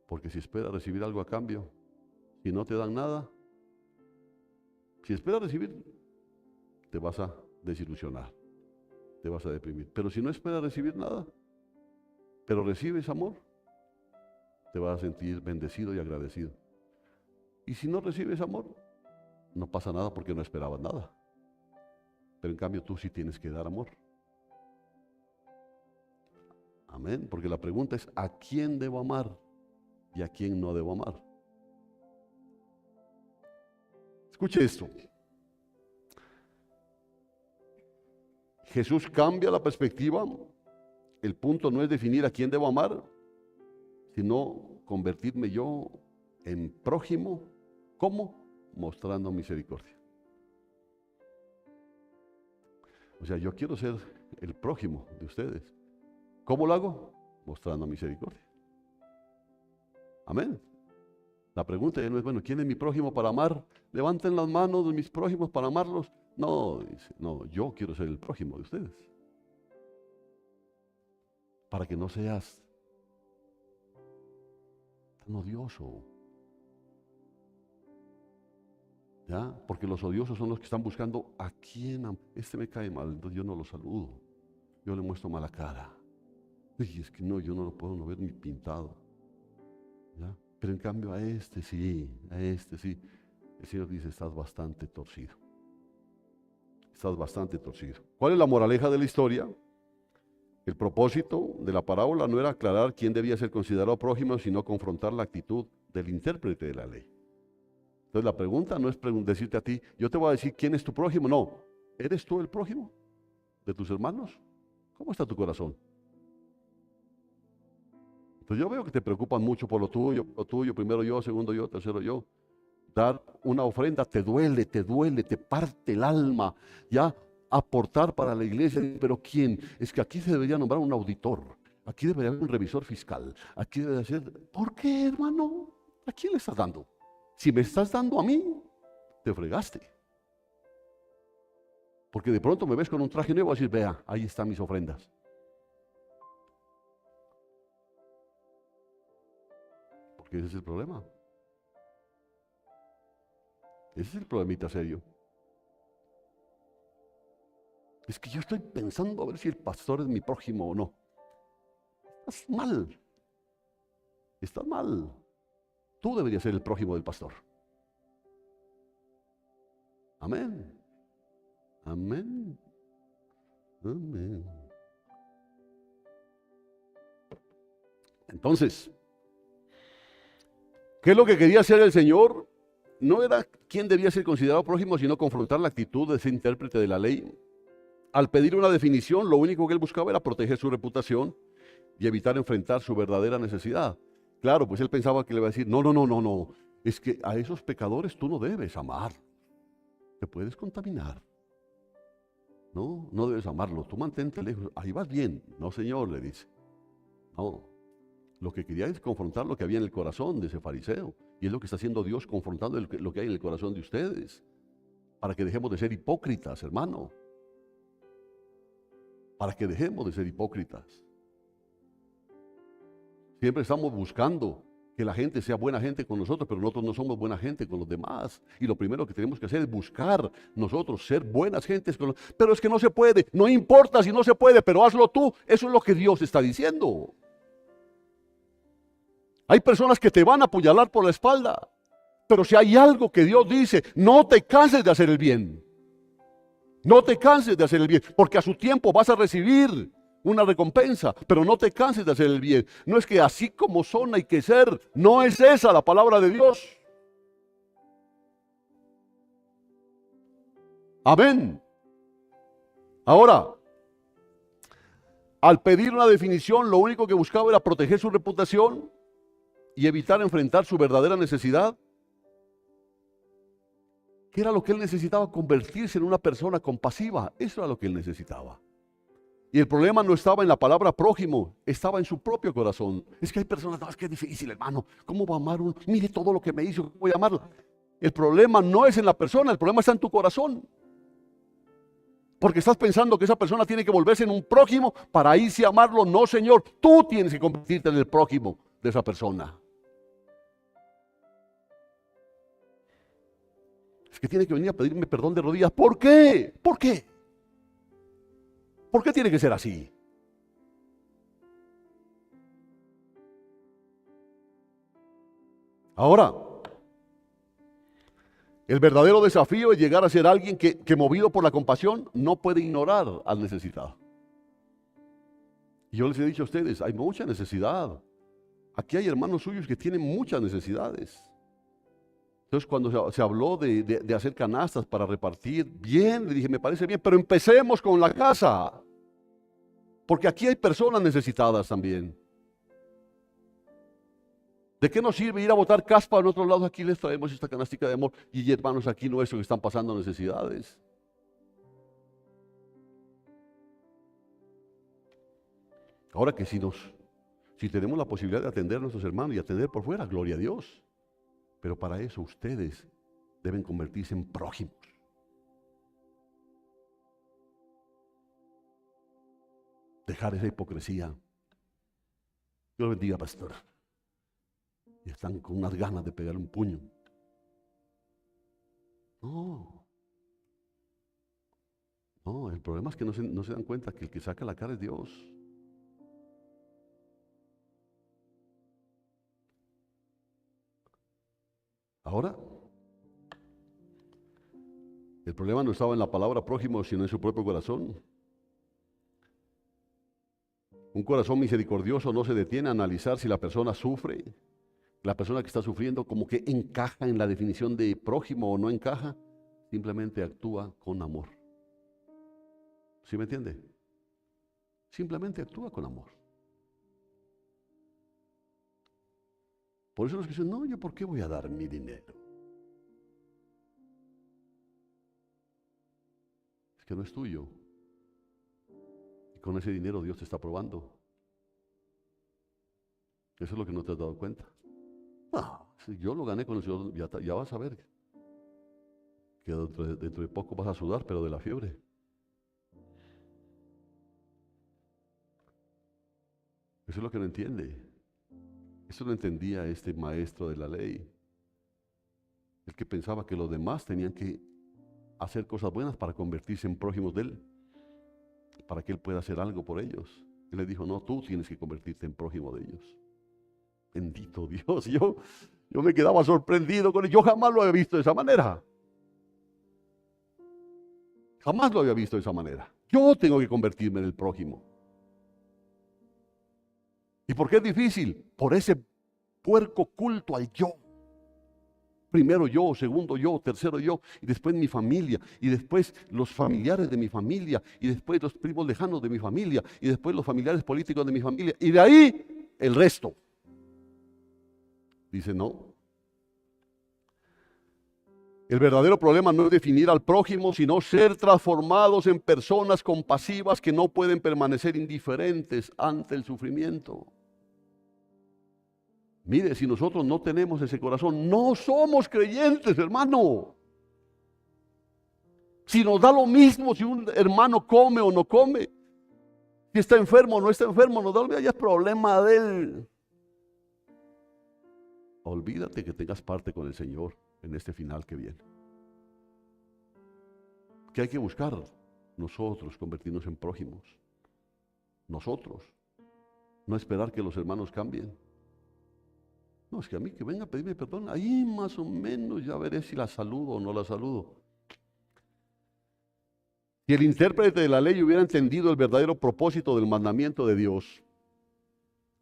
Porque si esperas recibir algo a cambio, si no te dan nada, si esperas recibir, te vas a desilusionar, te vas a deprimir. Pero si no esperas recibir nada, pero recibes amor, te vas a sentir bendecido y agradecido. Y si no recibes amor, no pasa nada porque no esperabas nada. Pero en cambio tú sí tienes que dar amor. Amén. Porque la pregunta es, ¿a quién debo amar y a quién no debo amar? Escuche esto. Jesús cambia la perspectiva. El punto no es definir a quién debo amar, sino convertirme yo en prójimo. ¿Cómo? Mostrando misericordia. O sea, yo quiero ser el prójimo de ustedes. ¿Cómo lo hago? Mostrando misericordia. Amén. La pregunta ya no es, bueno, ¿quién es mi prójimo para amar? Levanten las manos de mis prójimos para amarlos. No, no, yo quiero ser el prójimo de ustedes. Para que no seas tan odioso. ¿Ya? Porque los odiosos son los que están buscando a quién este me cae mal, entonces yo no lo saludo. Yo le muestro mala cara. Uy, es que no, yo no lo puedo no ver ni pintado. ¿Ya? Pero en cambio a este sí. El Señor dice, estás bastante torcido. Estás bastante torcido. ¿Cuál es la moraleja de la historia? El propósito de la parábola no era aclarar quién debía ser considerado prójimo, sino confrontar la actitud del intérprete de la ley. Entonces la pregunta no es decirte a ti, yo te voy a decir quién es tu prójimo. No, ¿eres tú el prójimo de tus hermanos? ¿Cómo está tu corazón? Entonces yo veo que te preocupan mucho por lo tuyo, primero yo, segundo yo, tercero yo. Dar una ofrenda te duele, te parte el alma, ya aportar para la iglesia, pero ¿quién? Es que aquí se debería nombrar un auditor, aquí debería haber un revisor fiscal, aquí debería ser, ¿por qué, hermano? ¿A quién le estás dando? Si me estás dando a mí, te fregaste. Porque de pronto me ves con un traje nuevo y vas a decir, vea, ahí están mis ofrendas. Porque ese es el problema. Ese es el problemita serio. Es que yo estoy pensando a ver si el pastor es mi prójimo o no. Estás mal. Estás mal. Tú deberías ser el prójimo del pastor. Amén. Amén. Amén. Entonces, ¿qué es lo que quería hacer el Señor? No era quién debía ser considerado prójimo, sino confrontar la actitud de ese intérprete de la ley. Al pedir una definición, lo único que él buscaba era proteger su reputación y evitar enfrentar su verdadera necesidad. Claro, pues él pensaba que le iba a decir, no, es que a esos pecadores tú no debes amar, te puedes contaminar. No debes amarlos, tú mantente lejos, ahí vas bien. No, Señor, le dice. No, lo que quería es confrontar lo que había en el corazón de ese fariseo. Y es lo que está haciendo Dios, confrontando lo que hay en el corazón de ustedes. Para que dejemos de ser hipócritas, hermano. Para que dejemos de ser hipócritas. Siempre estamos buscando que la gente sea buena gente con nosotros, pero nosotros no somos buena gente con los demás. Y lo primero que tenemos que hacer es buscar nosotros ser buenas gentes con los... Pero es que no se puede, no importa si no se puede, pero hazlo tú. Eso es lo que Dios está diciendo. Hay personas que te van a apuñalar por la espalda, pero si hay algo que Dios dice, no te canses de hacer el bien. No te canses de hacer el bien, porque a su tiempo vas a recibir una recompensa, pero no te canses de hacer el bien. No es que así como son hay que ser, no es esa la palabra de Dios. Amén. Ahora, al pedir una definición, lo único que buscaba era proteger su reputación y evitar enfrentar su verdadera necesidad. ¿Qué era lo que él necesitaba? Convertirse en una persona compasiva. Eso era lo que él necesitaba. Y el problema no estaba en la palabra prójimo, estaba en su propio corazón. Es que hay personas, no, es que es difícil, hermano. ¿Cómo va a amar uno? Mire todo lo que me hizo, ¿cómo voy a amarlo? El problema no es en la persona, el problema está en tu corazón. Porque estás pensando que esa persona tiene que volverse en un prójimo para irse a amarlo. No, Señor, tú tienes que convertirte en el prójimo de esa persona. Es que tiene que venir a pedirme perdón de rodillas. ¿Por qué? ¿Por qué? ¿Por qué tiene que ser así? Ahora, el verdadero desafío es llegar a ser alguien que movido por la compasión no puede ignorar al necesitado. Y yo les he dicho a ustedes, hay mucha necesidad. Aquí hay hermanos suyos que tienen muchas necesidades. Entonces cuando se habló de hacer canastas para repartir, bien, le dije, me parece bien, pero empecemos con la casa. Porque aquí hay personas necesitadas también. ¿De qué nos sirve ir a botar caspa en otros lados? Aquí les traemos esta canastica de amor. Y hermanos aquí nuestros que están pasando necesidades. Ahora que si tenemos la posibilidad de atender a nuestros hermanos y atender por fuera, gloria a Dios. Pero para eso ustedes deben convertirse en prójimos. Dejar esa hipocresía. Dios lo bendiga, pastor. Y están con unas ganas de pegar un puño. No, el problema es que no se dan cuenta que el que saca la cara es Dios. Ahora, el problema no estaba en la palabra prójimo, sino en su propio corazón. Un corazón misericordioso no se detiene a analizar si la persona sufre. La persona que está sufriendo como que encaja en la definición de prójimo o no encaja. Simplemente actúa con amor. ¿Sí me entiende? Simplemente actúa con amor. Por eso los que dicen, no, ¿yo por qué voy a dar mi dinero? Es que no es tuyo. Y con ese dinero Dios te está probando. Eso es lo que no te has dado cuenta. Si yo lo gané con el Señor, ya vas a ver que dentro de poco vas a sudar, pero de la fiebre. Eso es lo que no entiende. Eso no entendía este maestro de la ley. El que pensaba que los demás tenían que hacer cosas buenas para convertirse en prójimos de él, para que él pueda hacer algo por ellos. Él les dijo, no, tú tienes que convertirte en prójimo de ellos. Bendito Dios, yo me quedaba sorprendido con él. Yo jamás lo había visto de esa manera. Jamás lo había visto de esa manera. Yo tengo que convertirme en el prójimo. ¿Y por qué es difícil? Por ese puerco culto al yo. Primero yo, segundo yo, tercero yo, y después mi familia, y después los familiares de mi familia, y después los primos lejanos de mi familia, y después los familiares políticos de mi familia, y de ahí el resto. Dice, no. El verdadero problema no es definir al prójimo, sino ser transformados en personas compasivas que no pueden permanecer indiferentes ante el sufrimiento. Mire, si nosotros no tenemos ese corazón, no somos creyentes, hermano. Si nos da lo mismo si un hermano come o no come, si está enfermo o no está enfermo, nos da lo mismo, ya es problema de él. olvídate que tengas parte con el Señor en este final que viene. ¿Qué hay que buscar? Nosotros convertirnos en prójimos. Nosotros. No esperar que los hermanos cambien. No, es que a mí que venga a pedirme perdón, ahí más o menos ya veré si la saludo o no la saludo. Si el intérprete de la ley hubiera entendido el verdadero propósito del mandamiento de Dios,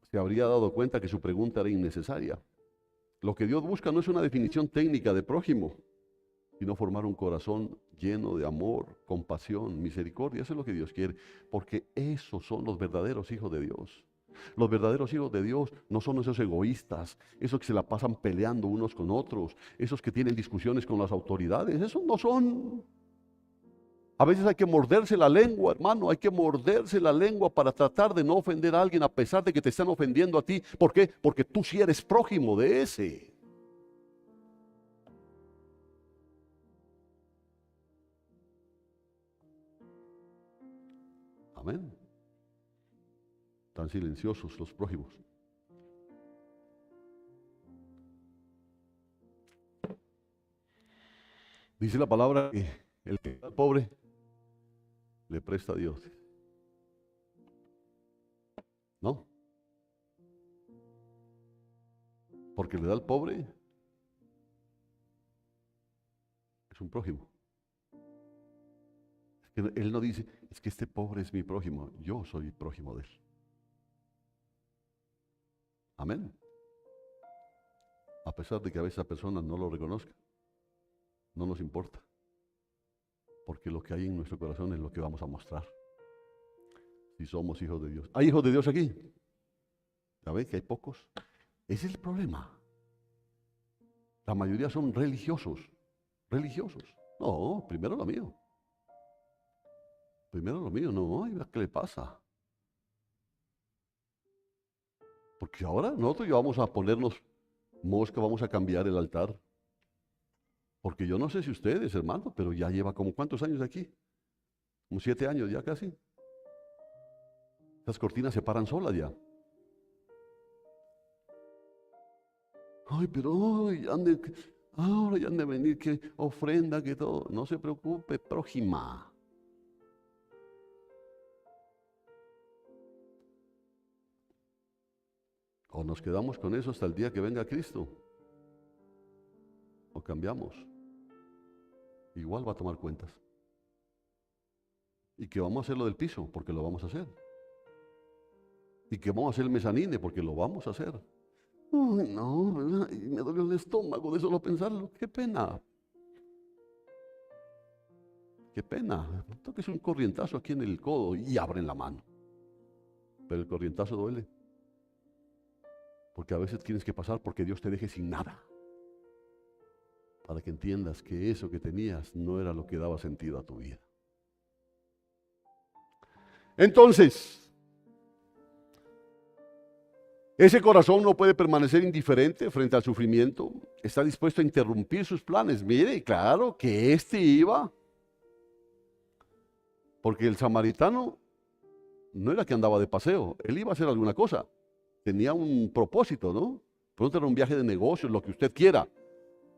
se habría dado cuenta que su pregunta era innecesaria. Lo que Dios busca no es una definición técnica de prójimo, sino formar un corazón lleno de amor, compasión, misericordia. Eso es lo que Dios quiere, porque esos son los verdaderos hijos de Dios. Los verdaderos hijos de Dios no son esos egoístas, esos que se la pasan peleando unos con otros, esos que tienen discusiones con las autoridades. Esos no son. A veces hay que morderse la lengua, hermano, hay que morderse la lengua para tratar de no ofender a alguien a pesar de que te están ofendiendo a ti. ¿Por qué? Porque tú sí eres prójimo de ese. Amén. Tan silenciosos los prójimos. Dice la palabra que el que es pobre le presta a Dios. ¿No? Porque le da al pobre, es un prójimo. Es que él no dice, es que este pobre es mi prójimo, yo soy prójimo de él. Amén. A pesar de que a veces esa persona no lo reconozca, no nos importa. Porque lo que hay en nuestro corazón es lo que vamos a mostrar. Si somos hijos de Dios. ¿Hay hijos de Dios aquí? ¿Sabes que hay pocos? Ese es el problema. La mayoría son religiosos. Religiosos. No, primero lo mío. Primero lo mío, no. Ay, ¿qué le pasa? Porque ahora nosotros ya vamos a ponernos mosca, vamos a cambiar el altar. Porque yo no sé si ustedes, hermano, pero ya lleva como ¿cuántos años aquí? Como 7 años ya casi. Las cortinas se paran solas ya. Ay, pero ay, ahora ya han de venir, que ofrenda, que todo. No se preocupe, prójima. O nos quedamos con eso hasta el día que venga Cristo. O cambiamos. Igual va a tomar cuentas. Y que vamos a hacer lo del piso, porque lo vamos a hacer. Y que vamos a hacer el mezanine, porque lo vamos a hacer. Ay, no, ¿verdad? Y me dolió el estómago de solo pensarlo. Qué pena. Qué pena. Toques un corrientazo aquí en el codo y abren la mano. Pero el corrientazo duele. Porque a veces tienes que pasar porque Dios te deje sin nada. Para que entiendas que eso que tenías no era lo que daba sentido a tu vida. Entonces, ese corazón no puede permanecer indiferente frente al sufrimiento. Está dispuesto a interrumpir sus planes. Mire, claro que iba. Porque el samaritano no era que andaba de paseo. Él iba a hacer alguna cosa. Tenía un propósito, ¿no? Pronto era un viaje de negocios, lo que usted quiera.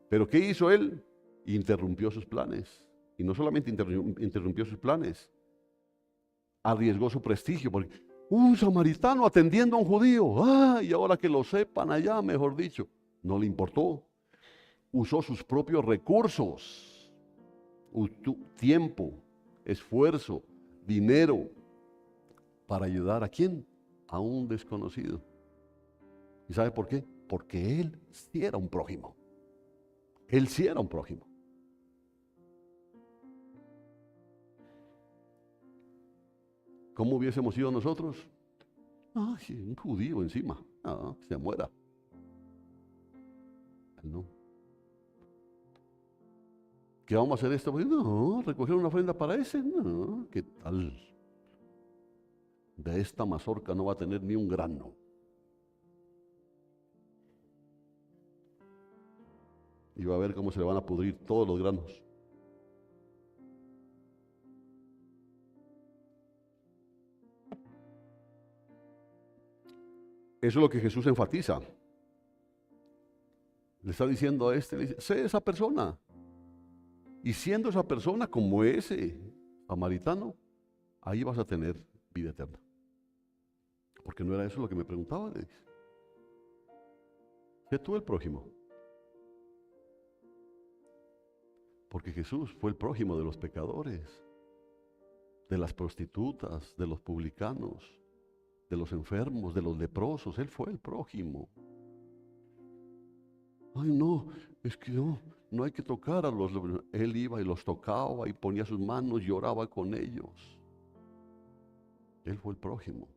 Pero ¿qué hizo él? Interrumpió sus planes. Y no solamente interrumpió sus planes, arriesgó su prestigio. Porque un samaritano atendiendo a un judío. Y ahora que lo sepan allá, mejor dicho. No le importó. Usó sus propios recursos. Tiempo, esfuerzo, dinero. ¿Para ayudar a quién? A un desconocido. ¿Y sabe por qué? Porque él sí era un prójimo. Él sí era un prójimo. ¿Cómo hubiésemos sido nosotros? Ay, un judío encima. Que se muera. No. ¿Qué vamos a hacer esto? Pues no, recoger una ofrenda para ese. No, ¿qué tal? De esta mazorca no va a tener ni un grano. Y va a ver cómo se le van a pudrir todos los granos. Eso es lo que Jesús enfatiza. Le está diciendo a este, le dice, sé esa persona. Y siendo esa persona como ese samaritano, ahí vas a tener vida eterna. Porque no era eso lo que me preguntaba, le dice. Sé tú el prójimo. Porque Jesús fue el prójimo de los pecadores, de las prostitutas, de los publicanos, de los enfermos, de los leprosos. Él fue el prójimo. Ay, no, es que no hay que tocar a los leprosos. Él iba y los tocaba y ponía sus manos y oraba con ellos. Él fue el prójimo.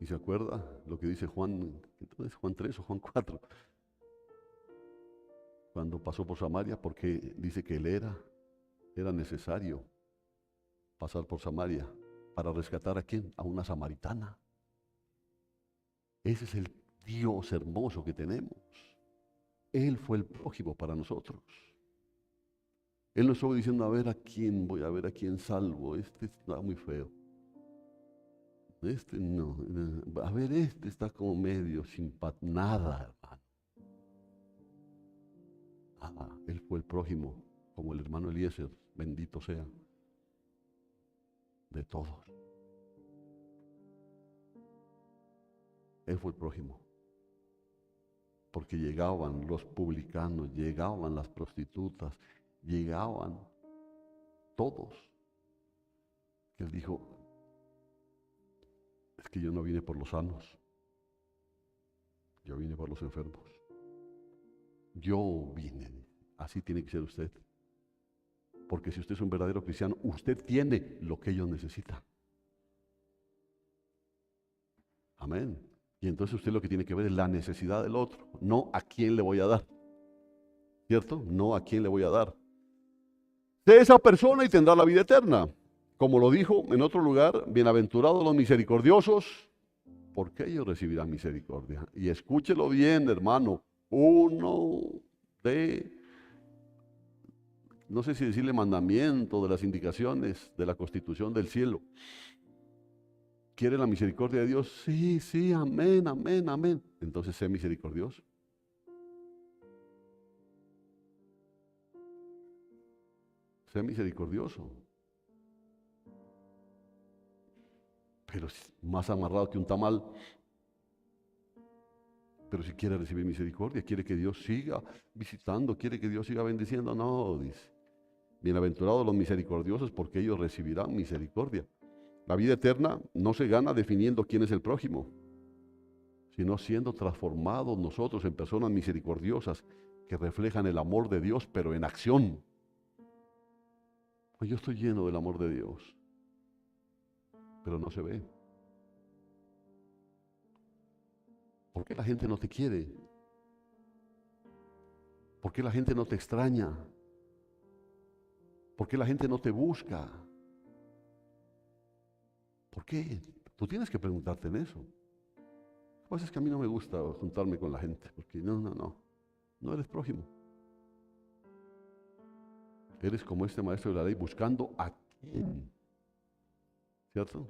¿Y se acuerda lo que dice Juan? ¿Es Juan 3 o Juan 4? Cuando pasó por Samaria, porque dice que era necesario pasar por Samaria para rescatar a quién, a una samaritana. Ese es el Dios hermoso que tenemos. Él fue el prójimo para nosotros. Él no estuvo diciendo, a ver a quién voy, a ver a quién salvo. Este está muy feo. Este no. A ver, este está como medio nada, hermano. Él fue el prójimo, como el hermano Eliezer, bendito sea, de todos. Él fue el prójimo. Porque llegaban los publicanos, llegaban las prostitutas, llegaban todos. Él dijo, es que yo no vine por los sanos, yo vine por los enfermos. Yo vine, así tiene que ser usted. Porque si usted es un verdadero cristiano, usted tiene lo que ellos necesitan. Amén. Y entonces usted lo que tiene que ver es la necesidad del otro, no a quién le voy a dar. ¿Cierto? No a quién le voy a dar. De esa persona y tendrá la vida eterna. Como lo dijo en otro lugar, bienaventurados los misericordiosos, porque ellos recibirán misericordia. Y escúchelo bien, hermano, uno de, no sé si decirle mandamiento, de las indicaciones de la Constitución del cielo. ¿Quiere la misericordia de Dios? Sí, sí, amén, amén, amén. Entonces sé misericordioso. Sé misericordioso. Pero más amarrado que un tamal. Pero si quiere recibir misericordia, quiere que Dios siga visitando, quiere que Dios siga bendiciendo, no, dice. Bienaventurados los misericordiosos, porque ellos recibirán misericordia. La vida eterna no se gana definiendo quién es el prójimo, sino siendo transformados nosotros en personas misericordiosas que reflejan el amor de Dios, pero en acción. Pues yo estoy lleno del amor de Dios, pero no se ve. ¿Por qué la gente no te quiere? ¿Por qué la gente no te extraña? ¿Por qué la gente no te busca? ¿Por qué? Tú tienes que preguntarte en eso. Pues es que a mí no me gusta juntarme con la gente, porque no eres prójimo. Eres como este maestro de la ley buscando a quién, ¿cierto?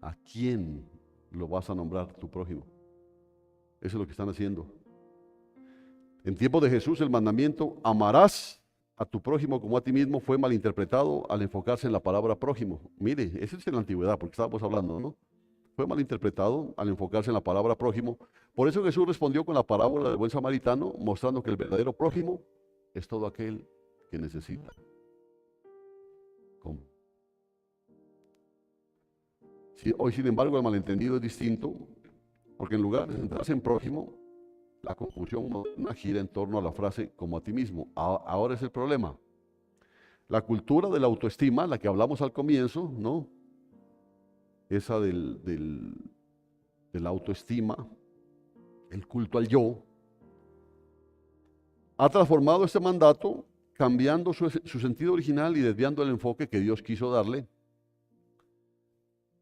¿A quién lo vas a nombrar tu prójimo? Eso es lo que están haciendo. En tiempo de Jesús el mandamiento, amarás a tu prójimo como a ti mismo, fue malinterpretado al enfocarse en la palabra prójimo. Mire, eso es en la antigüedad, porque estábamos hablando, ¿no? Fue malinterpretado al enfocarse en la palabra prójimo. Por eso Jesús respondió con la parábola del buen samaritano, mostrando que el verdadero prójimo es todo aquel que necesita. ¿Cómo? Sí, hoy, sin embargo, el malentendido es distinto, porque en lugar de centrarse en prójimo, la confusión moderna gira en torno a la frase como a ti mismo. Ahora es el problema. La cultura de la autoestima, la que hablamos al comienzo, ¿no? Esa de la autoestima, el culto al yo, ha transformado este mandato, cambiando su sentido original y desviando el enfoque que Dios quiso darle.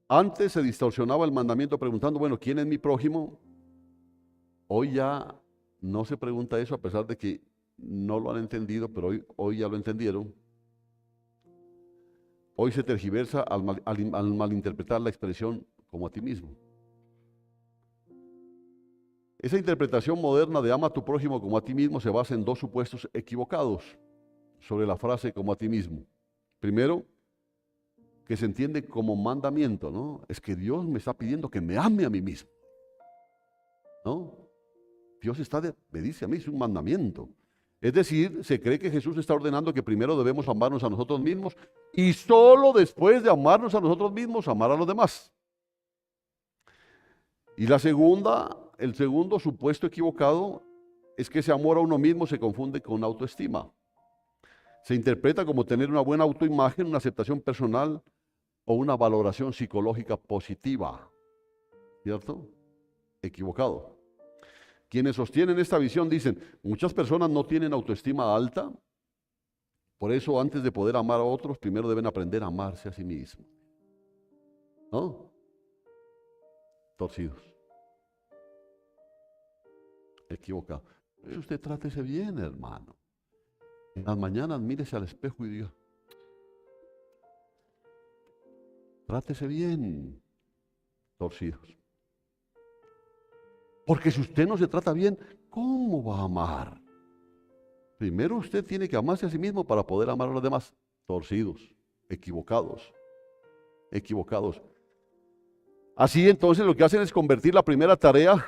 Antes se distorsionaba el mandamiento preguntando, bueno, ¿quién es mi prójimo? Hoy ya no se pregunta eso, a pesar de que no lo han entendido, pero hoy ya lo entendieron. Hoy se tergiversa al malinterpretar la expresión como a ti mismo. Esa interpretación moderna de ama a tu prójimo como a ti mismo se basa en dos supuestos equivocados sobre la frase como a ti mismo. Primero, que se entiende como mandamiento, ¿no? Es que Dios me está pidiendo que me ame a mí mismo, ¿no? Dios me dice a mí, es un mandamiento. Es decir, se cree que Jesús está ordenando que primero debemos amarnos a nosotros mismos y solo después de amarnos a nosotros mismos, amar a los demás. Y el segundo supuesto equivocado es que ese amor a uno mismo se confunde con autoestima. Se interpreta como tener una buena autoimagen, una aceptación personal o una valoración psicológica positiva. ¿Cierto? Equivocado. Quienes sostienen esta visión dicen, muchas personas no tienen autoestima alta, por eso antes de poder amar a otros, primero deben aprender a amarse a sí mismos. ¿No? Torcidos. Equivocado. Pero usted trátese bien, hermano. En las mañanas mírese al espejo y diga, trátese bien. Torcidos. Porque si usted no se trata bien, ¿cómo va a amar? Primero usted tiene que amarse a sí mismo para poder amar a los demás. Torcidos, equivocados, equivocados. Así entonces lo que hacen es convertir la primera tarea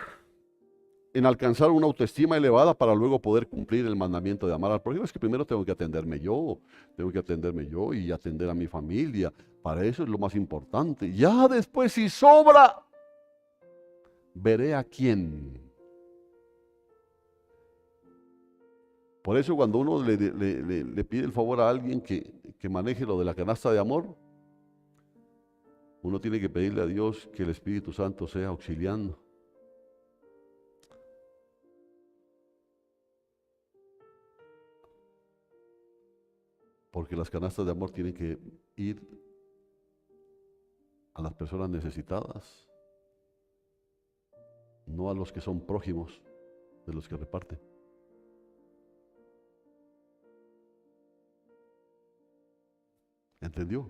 en alcanzar una autoestima elevada para luego poder cumplir el mandamiento de amar al prójimo. Es que primero tengo que atenderme yo y atender a mi familia. Para eso es lo más importante. Ya después, si sobra, veré a quién. Por eso cuando uno le pide el favor a alguien que maneje lo de la canasta de amor, uno tiene que pedirle a Dios que el Espíritu Santo sea auxiliando. Porque las canastas de amor tienen que ir a las personas necesitadas, no a los que son prójimos de los que reparten. ¿Entendió?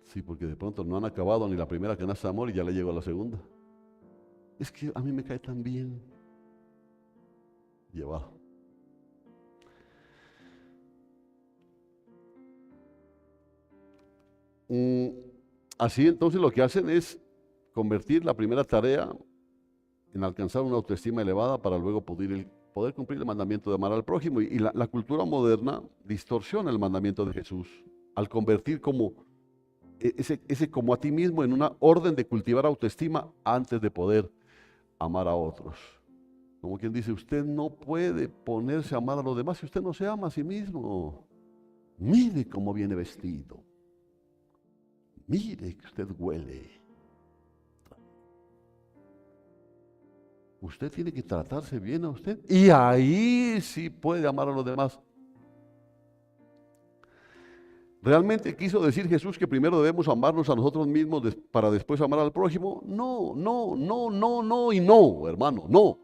Sí, porque de pronto no han acabado ni la primera canasta de amor y ya le llegó a la segunda. Es que a mí me cae tan bien. Llevado. Así entonces lo que hacen es convertir la primera tarea en alcanzar una autoestima elevada para luego poder cumplir el mandamiento de amar al prójimo. Y la cultura moderna distorsiona el mandamiento de Jesús al convertir ese como a ti mismo en una orden de cultivar autoestima antes de poder amar a otros. Como quien dice, usted no puede ponerse a amar a los demás si usted no se ama a sí mismo. Mire cómo viene vestido. Mire que usted huele. Usted tiene que tratarse bien a usted y ahí sí puede amar a los demás. ¿Realmente quiso decir Jesús que primero debemos amarnos a nosotros mismos para después amar al prójimo? No, no, no, no, no y no, hermano, no,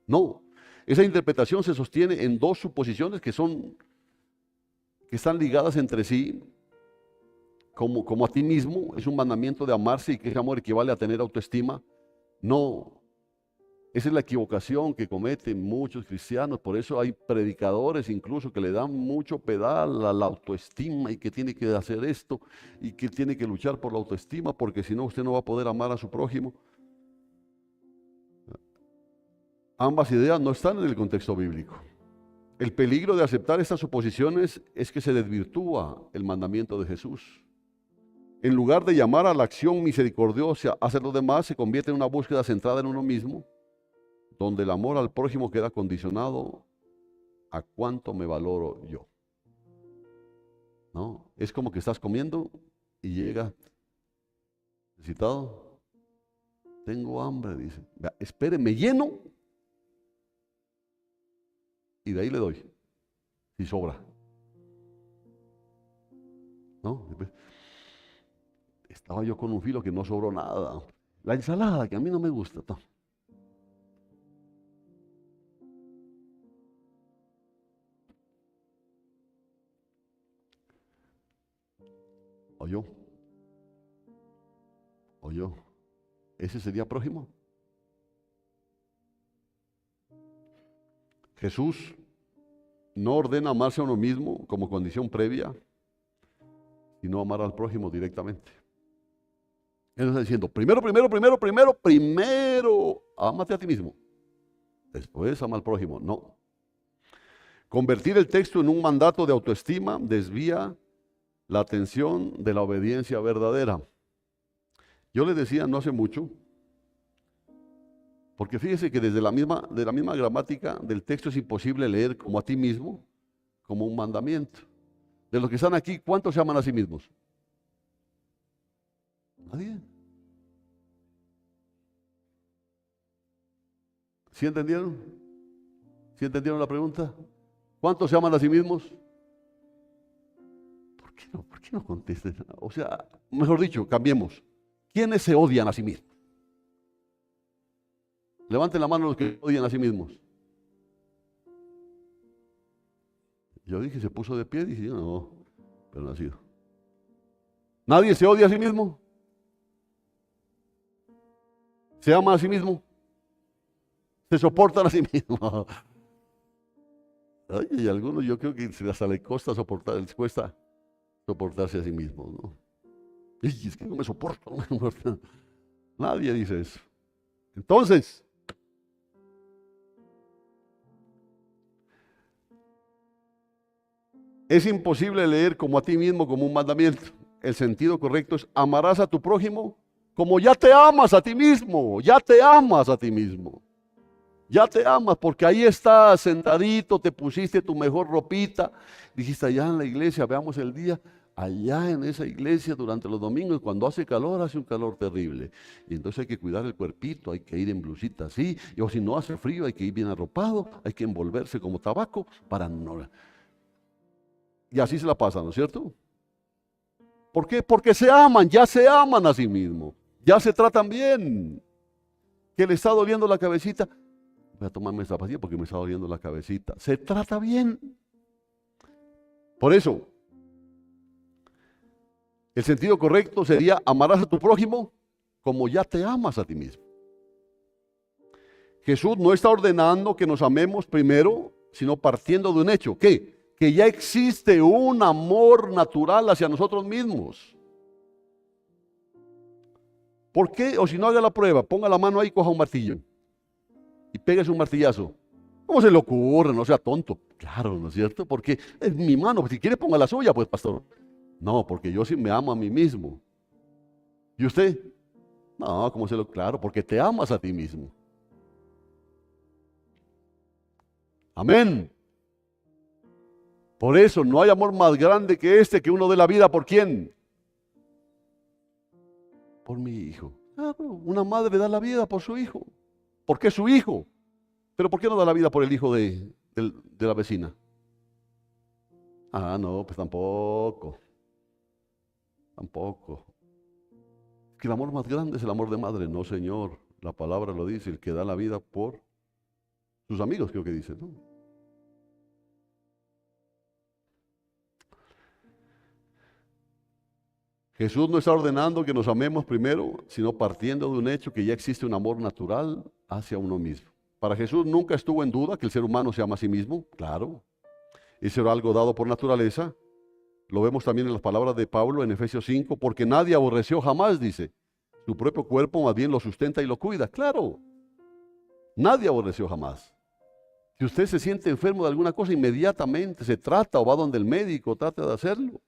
no. Esa interpretación se sostiene en dos suposiciones que están ligadas entre sí. Como a ti mismo, es un mandamiento de amarse y que ese amor equivale a tener autoestima. No, esa es la equivocación que cometen muchos cristianos. Por eso hay predicadores incluso que le dan mucho pedal a la autoestima y que tiene que hacer esto y que tiene que luchar por la autoestima porque si no usted no va a poder amar a su prójimo. Ambas ideas no están en el contexto bíblico. El peligro de aceptar estas suposiciones es que se desvirtúa el mandamiento de Jesús. En lugar de llamar a la acción misericordiosa hacia los demás, se convierte en una búsqueda centrada en uno mismo, donde el amor al prójimo queda condicionado a cuánto me valoro yo. ¿No? Es como que estás comiendo y llega necesitado. Tengo hambre, dice. Vea, espere, me lleno y de ahí le doy, si sobra. ¿No? Estaba yo con un filo que no sobró nada. La ensalada, que a mí no me gusta. No. ¿Oyó? ¿Oyó? ¿Ese sería prójimo? Jesús no ordena amarse a uno mismo como condición previa, sino amar al prójimo directamente. Él está diciendo, primero, ámate a ti mismo. Después ama al prójimo. No. Convertir el texto en un mandato de autoestima desvía la atención de la obediencia verdadera. Yo les decía no hace mucho, porque fíjese que de la misma gramática del texto es imposible leer como a ti mismo, como un mandamiento. De los que están aquí, ¿cuántos se aman a sí mismos? Nadie. ¿Sí entendieron? ¿Sí entendieron la pregunta? ¿Cuántos se aman a sí mismos? ¿Por qué no contestan? O sea, mejor dicho, cambiemos. ¿Quiénes se odian a sí mismos? Levanten la mano los que odian a sí mismos. Yo dije, se puso de pie, dije, no, pero no ha sido. ¿Nadie se odia a sí mismo? ¿Se ama a sí mismo? ¿Se soportan a sí mismos? Ay, y algunos yo creo que hasta les cuesta soportarse a sí mismos, ¿no? Y es que no me soporto, no me soporto. Nadie dice eso. Entonces, es imposible leer como a ti mismo como un mandamiento. El sentido correcto es amarás a tu prójimo como ya te amas a ti mismo, ya te amas a ti mismo. Ya te amas porque ahí estás sentadito, te pusiste tu mejor ropita, dijiste allá en la iglesia, veamos el día, allá en esa iglesia durante los domingos, cuando hace calor, hace un calor terrible. Y entonces hay que cuidar el cuerpito, hay que ir en blusita así, o si no hace frío hay que ir bien arropado, hay que envolverse como tabaco para no... Y así se la pasan, ¿no es cierto? ¿Por qué? Porque se aman, ya se aman a sí mismos, ya se tratan bien. Que le está doliendo la cabecita, voy a tomarme esta pastilla porque me está doliendo la cabecita. Se trata bien. Por eso, el sentido correcto sería amarás a tu prójimo como ya te amas a ti mismo. Jesús no está ordenando que nos amemos primero, sino partiendo de un hecho. ¿Qué? Que ya existe un amor natural hacia nosotros mismos. ¿Por qué? O si no, haga la prueba, ponga la mano ahí y coja un martillo y pégase un martillazo. ¿Cómo se le ocurre? No sea tonto. Claro, ¿no es cierto? Porque es mi mano. Si quiere ponga la suya, pues, pastor. No, porque yo sí me amo a mí mismo. ¿Y usted? No, ¿cómo se lo? Claro, porque te amas a ti mismo. Amén. Por eso no hay amor más grande que este, que uno dé la vida ¿por quién? Por mi hijo. Una madre da la vida por su hijo. ¿Por qué su hijo? Pero ¿por qué no da la vida por el hijo de la vecina? Ah, no, pues tampoco. Tampoco. Que el amor más grande es el amor de madre. No, Señor. La palabra lo dice, el que da la vida por sus amigos, creo que dice, ¿no? Jesús no está ordenando que nos amemos primero, sino partiendo de un hecho que ya existe un amor natural hacia uno mismo. Para Jesús nunca estuvo en duda que el ser humano se ama a sí mismo, claro. Eso era algo dado por naturaleza. Lo vemos también en las palabras de Pablo en Efesios 5, porque nadie aborreció jamás, dice. Su propio cuerpo más bien lo sustenta y lo cuida. Claro, nadie aborreció jamás. Si usted se siente enfermo de alguna cosa, inmediatamente se trata o va donde el médico, trata de hacerlo.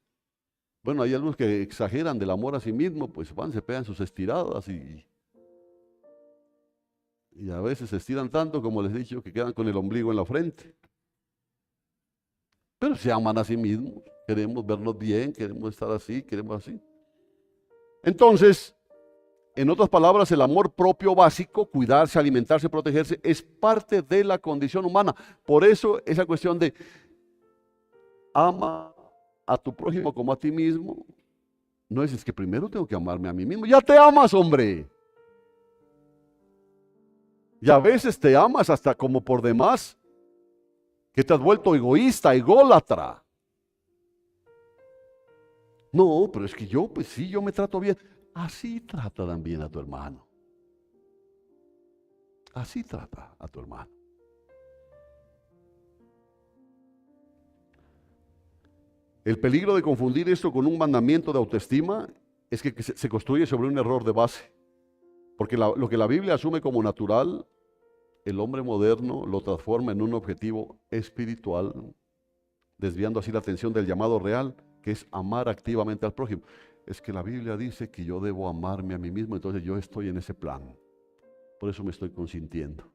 Bueno, hay algunos que exageran del amor a sí mismo, pues van, se pegan sus estiradas y a veces se estiran tanto, como les he dicho, que quedan con el ombligo en la frente. Pero se aman a sí mismos, queremos vernos bien, queremos estar así, queremos así. Entonces, en otras palabras, el amor propio básico, cuidarse, alimentarse, protegerse, es parte de la condición humana. Por eso esa cuestión de ama a tu prójimo como a ti mismo, no es que primero tengo que amarme a mí mismo. Ya te amas, hombre. Y a veces te amas hasta como por demás, que te has vuelto egoísta, ególatra. No, pero es que yo, pues sí, yo me trato bien. Así trata también a tu hermano. Así trata a tu hermano. El peligro de confundir esto con un mandamiento de autoestima es que se construye sobre un error de base. Porque lo que la Biblia asume como natural, el hombre moderno lo transforma en un objetivo espiritual, desviando así la atención del llamado real, que es amar activamente al prójimo. Es que la Biblia dice que yo debo amarme a mí mismo, entonces yo estoy en ese plan. Por eso me estoy consintiendo.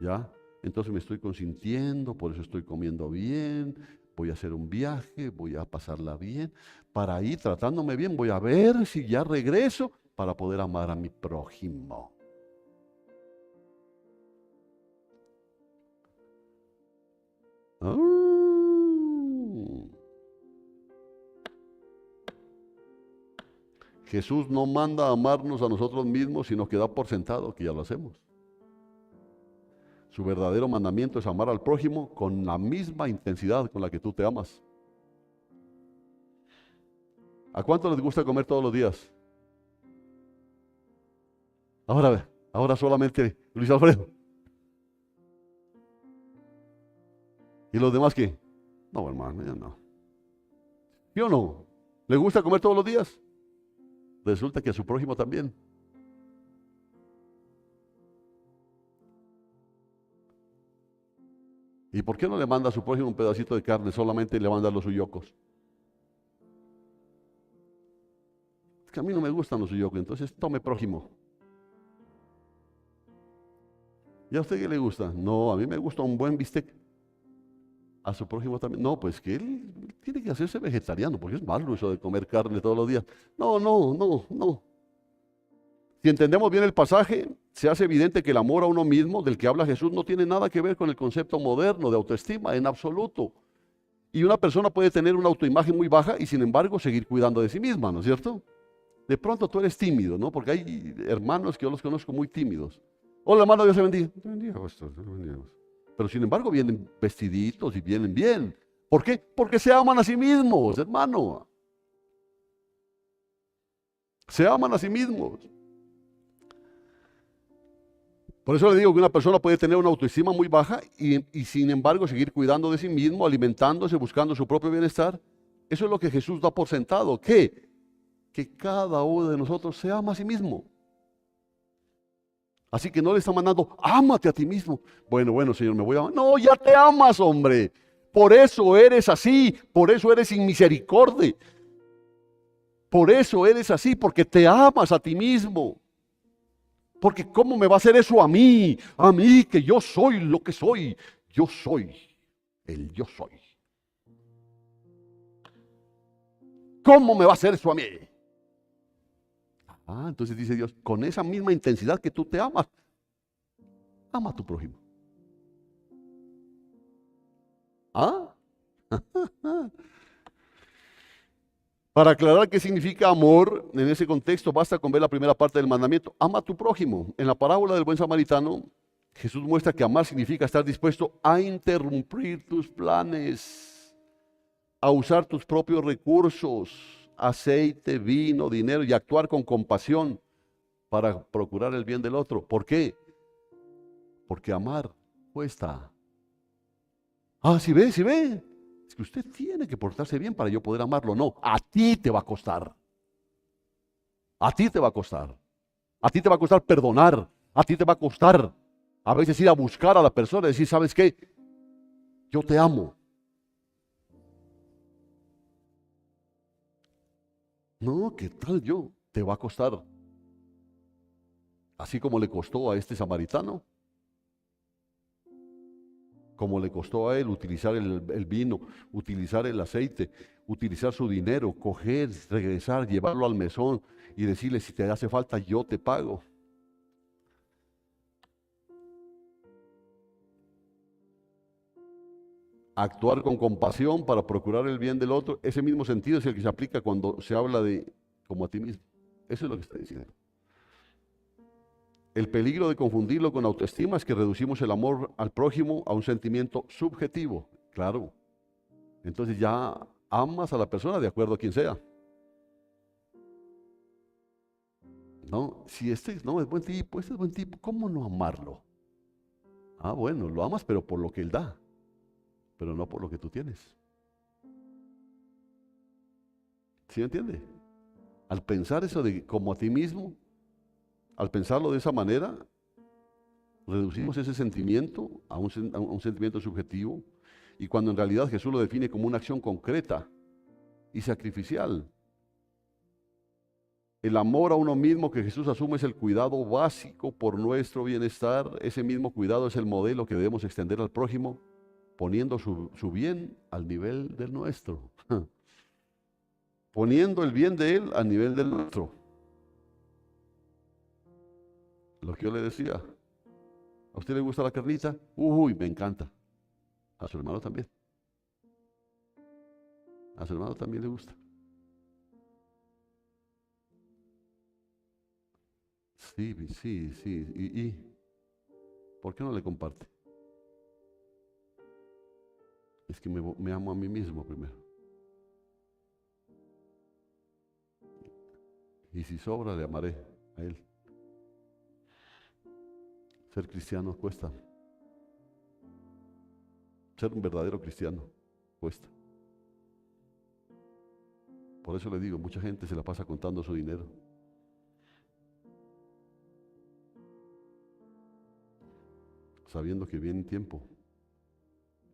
¿Ya? Entonces me estoy consintiendo, por eso estoy comiendo bien, voy a hacer un viaje, voy a pasarla bien, para ir tratándome bien, voy a ver si ya regreso para poder amar a mi prójimo. Jesús no manda a amarnos a nosotros mismos, sino que da por sentado que ya lo hacemos. Su verdadero mandamiento es amar al prójimo con la misma intensidad con la que tú te amas. ¿A cuánto les gusta comer todos los días? Ahora solamente Luis Alfredo. ¿Y los demás qué? No, hermano, ya no. ¿Sí o no? ¿Le gusta comer todos los días? Resulta que a su prójimo también. ¿Y por qué no le manda a su prójimo un pedacito de carne? Solamente le manda los suyocos. Es que a mí no me gustan los suyocos, entonces tome prójimo. ¿Y a usted qué le gusta? No, a mí me gusta un buen bistec. A su prójimo también. No, pues que él tiene que hacerse vegetariano, porque es malo eso de comer carne todos los días. No. Si entendemos bien el pasaje, se hace evidente que el amor a uno mismo, del que habla Jesús, no tiene nada que ver con el concepto moderno de autoestima, en absoluto. Y una persona puede tener una autoimagen muy baja y sin embargo seguir cuidando de sí misma, ¿no es cierto? De pronto tú eres tímido, ¿no? Porque hay hermanos que yo los conozco muy tímidos. Hola, hermano, Dios te bendiga. Dios te bendiga, pastor, Dios te bendiga. Pero sin embargo vienen vestiditos y vienen bien. ¿Por qué? Porque se aman a sí mismos, hermano. Se aman a sí mismos. Por eso le digo que una persona puede tener una autoestima muy baja y sin embargo seguir cuidando de sí mismo, alimentándose, buscando su propio bienestar. Eso es lo que Jesús da por sentado. ¿Qué? Que cada uno de nosotros se ama a sí mismo. Así que no le está mandando, ámate a ti mismo. Bueno, Señor, me voy a amar. No, ya te amas, hombre. Por eso eres así, por eso eres sin misericordia. Por eso eres así, porque te amas a ti mismo. Porque ¿cómo me va a hacer eso a mí? A mí que yo soy lo que soy. Yo soy el yo soy. ¿Cómo me va a hacer eso a mí? Entonces dice Dios, con esa misma intensidad que tú te amas, ama a tu prójimo. Para aclarar qué significa amor en ese contexto, basta con ver la primera parte del mandamiento. Ama a tu prójimo. En la parábola del buen samaritano, Jesús muestra que amar significa estar dispuesto a interrumpir tus planes, a usar tus propios recursos, aceite, vino, dinero y actuar con compasión para procurar el bien del otro. ¿Por qué? Porque amar cuesta. ¿Sí ve? Es que usted tiene que portarse bien para yo poder amarlo. No, a ti te va a costar. A ti te va a costar. A ti te va a costar perdonar. A ti te va a costar a veces ir a buscar a la persona y decir, ¿sabes qué? Yo te amo. No, ¿qué tal yo? Te va a costar. Así como le costó a este samaritano. Como le costó a él utilizar el vino, utilizar el aceite, utilizar su dinero, coger, regresar, llevarlo al mesón y decirle, si te hace falta, yo te pago. Actuar con compasión para procurar el bien del otro, ese mismo sentido es el que se aplica cuando se habla de como a ti mismo. Eso es lo que está diciendo. El peligro de confundirlo con autoestima es que reducimos el amor al prójimo a un sentimiento subjetivo. Claro. Entonces ya amas a la persona de acuerdo a quien sea. ¿no? Si este no es buen tipo, este es buen tipo, ¿cómo no amarlo? Ah, bueno, lo amas, pero por lo que él da, pero no por lo que tú tienes. ¿Sí me entiende? Al pensar eso de como a ti mismo, al pensarlo de esa manera, reducimos ese sentimiento a un sentimiento subjetivo, y cuando en realidad Jesús lo define como una acción concreta y sacrificial. El amor a uno mismo que Jesús asume es el cuidado básico por nuestro bienestar. Ese mismo cuidado es el modelo que debemos extender al prójimo, poniendo su bien al nivel del nuestro. Poniendo el bien de él al nivel del nuestro. Lo que yo le decía, ¿a usted le gusta la carnita? Uy, me encanta. A su hermano también. A su hermano también le gusta. Sí, sí, sí. ¿Y por qué no le comparte? Es que me amo a mí mismo primero. Y si sobra, le amaré a él. Ser cristiano cuesta. Ser un verdadero cristiano cuesta. Por eso le digo, mucha gente se la pasa contando su dinero. Sabiendo que viene un tiempo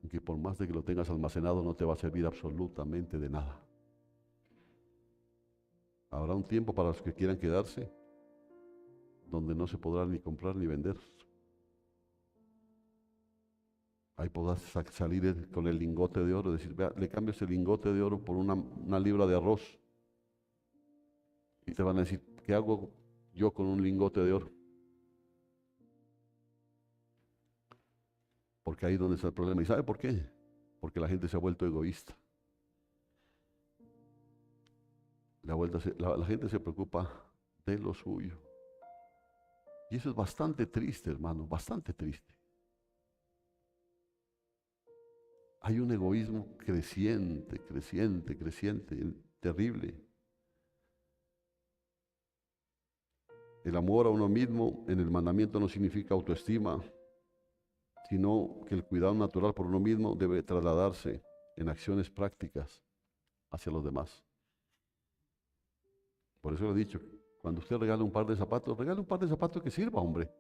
en que por más de que lo tengas almacenado no te va a servir absolutamente de nada. Habrá un tiempo para los que quieran quedarse donde no se podrá ni comprar ni vender. Ahí podrás salir con el lingote de oro y decir, vea, le cambio ese lingote de oro por una libra de arroz. Y te van a decir, ¿qué hago yo con un lingote de oro? Porque ahí es donde está el problema. ¿Y sabe por qué? Porque la gente se ha vuelto egoísta. La gente se preocupa de lo suyo. Y eso es bastante triste, hermano, bastante triste. Hay un egoísmo creciente, terrible. El amor a uno mismo en el mandamiento no significa autoestima, sino que el cuidado natural por uno mismo debe trasladarse en acciones prácticas hacia los demás. Por eso le he dicho, cuando usted regale un par de zapatos, regale un par de zapatos que sirva, hombre.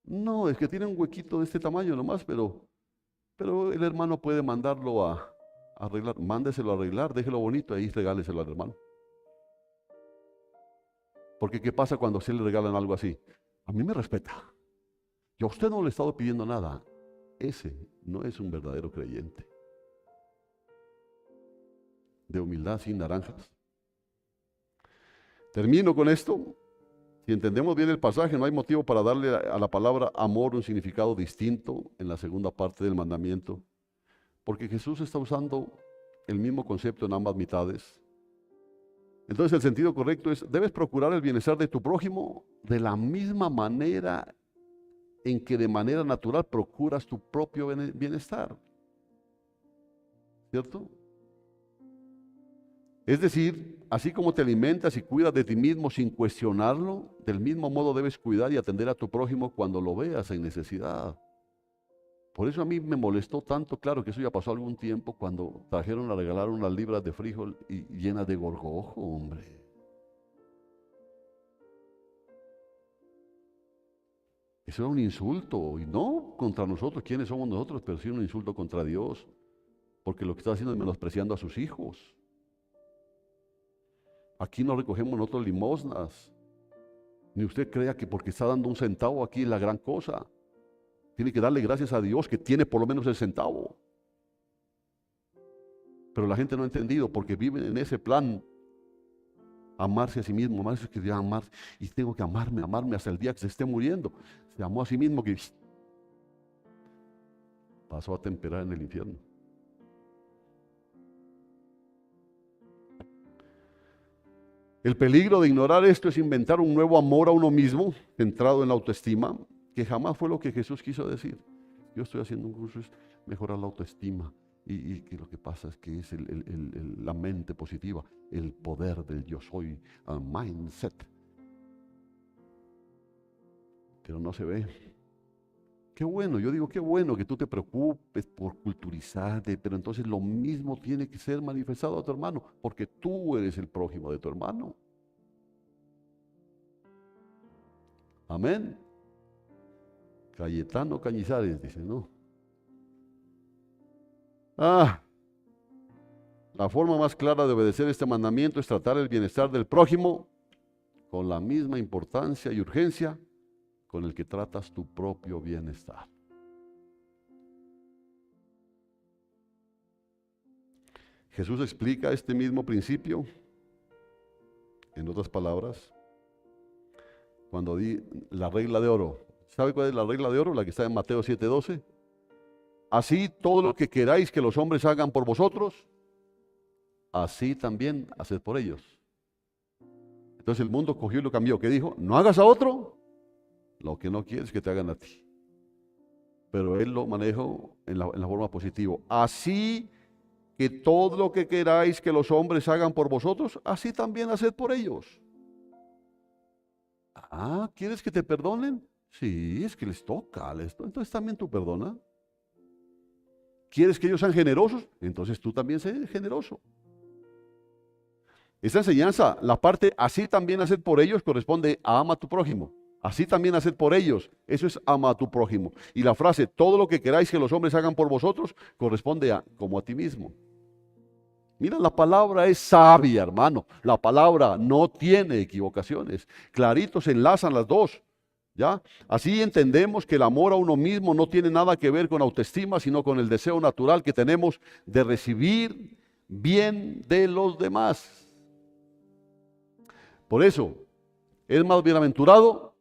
No, es que tiene un huequito de este tamaño nomás, pero el hermano puede mandarlo a arreglar. Mándeselo a arreglar, déjelo bonito, ahí regáleselo al hermano. Porque ¿qué pasa cuando a usted le regalan algo así? A mí me respeta. Yo a usted no le he estado pidiendo nada. Ese no es un verdadero creyente. De humildad sin naranjas. Termino con esto. Si entendemos bien el pasaje, no hay motivo para darle a la palabra amor un significado distinto en la segunda parte del mandamiento, porque Jesús está usando el mismo concepto en ambas mitades. Entonces el sentido correcto es, debes procurar el bienestar de tu prójimo de la misma manera en que de manera natural procuras tu propio bienestar. ¿Cierto? Es decir, así como te alimentas y cuidas de ti mismo sin cuestionarlo, del mismo modo debes cuidar y atender a tu prójimo cuando lo veas en necesidad. Por eso a mí me molestó tanto, claro que eso ya pasó algún tiempo, cuando trajeron a regalar unas libras de frijol y llenas de gorgojo, hombre. Eso era un insulto, y no contra nosotros, ¿quiénes somos nosotros? Pero sí un insulto contra Dios, porque lo que está haciendo es menospreciando a sus hijos. Aquí no recogemos nosotros limosnas. Ni usted crea que porque está dando un centavo aquí es la gran cosa. Tiene que darle gracias a Dios que tiene por lo menos el centavo. Pero la gente no ha entendido porque viven en ese plan. Amarse a sí mismo, amarse que ya amar. Y tengo que amarme hasta el día que se esté muriendo. Se amó a sí mismo que pasó a temperar en el infierno. El peligro de ignorar esto es inventar un nuevo amor a uno mismo, centrado en la autoestima, que jamás fue lo que Jesús quiso decir. Yo estoy haciendo un curso, es mejorar la autoestima. Y que lo que pasa es que es la mente positiva, el poder del yo soy, el mindset. Pero no se ve. Qué bueno, yo digo, qué bueno que tú te preocupes por culturizarte, pero entonces lo mismo tiene que ser manifestado a tu hermano, porque tú eres el prójimo de tu hermano. Amén. Cayetano Cañizares dice, ¿no? La forma más clara de obedecer este mandamiento es tratar el bienestar del prójimo con la misma importancia y urgencia con el que tratas tu propio bienestar. Jesús explica este mismo principio, en otras palabras, cuando di la regla de oro. ¿Sabe cuál es la regla de oro? La que está en Mateo 7:12. Así todo lo que queráis que los hombres hagan por vosotros, así también haced por ellos. Entonces el mundo cogió y lo cambió. ¿Qué dijo? No hagas a otro lo que no quieres que te hagan a ti. Pero él lo manejó en la forma positiva. Así que todo lo que queráis que los hombres hagan por vosotros, así también haced por ellos. ¿Quieres que te perdonen? Sí, es que les toca. Entonces también tú perdona. ¿Quieres que ellos sean generosos? Entonces tú también sé generoso. Esta enseñanza, la parte así también haced por ellos, corresponde a ama a tu prójimo. Así también haced por ellos. Eso es ama a tu prójimo. Y la frase, todo lo que queráis que los hombres hagan por vosotros, corresponde a como a ti mismo. Mira, la palabra es sabia, hermano. La palabra no tiene equivocaciones. Clarito se enlazan las dos. ¿Ya? Así entendemos que el amor a uno mismo no tiene nada que ver con autoestima, sino con el deseo natural que tenemos de recibir bien de los demás. Por eso, es más bienaventurado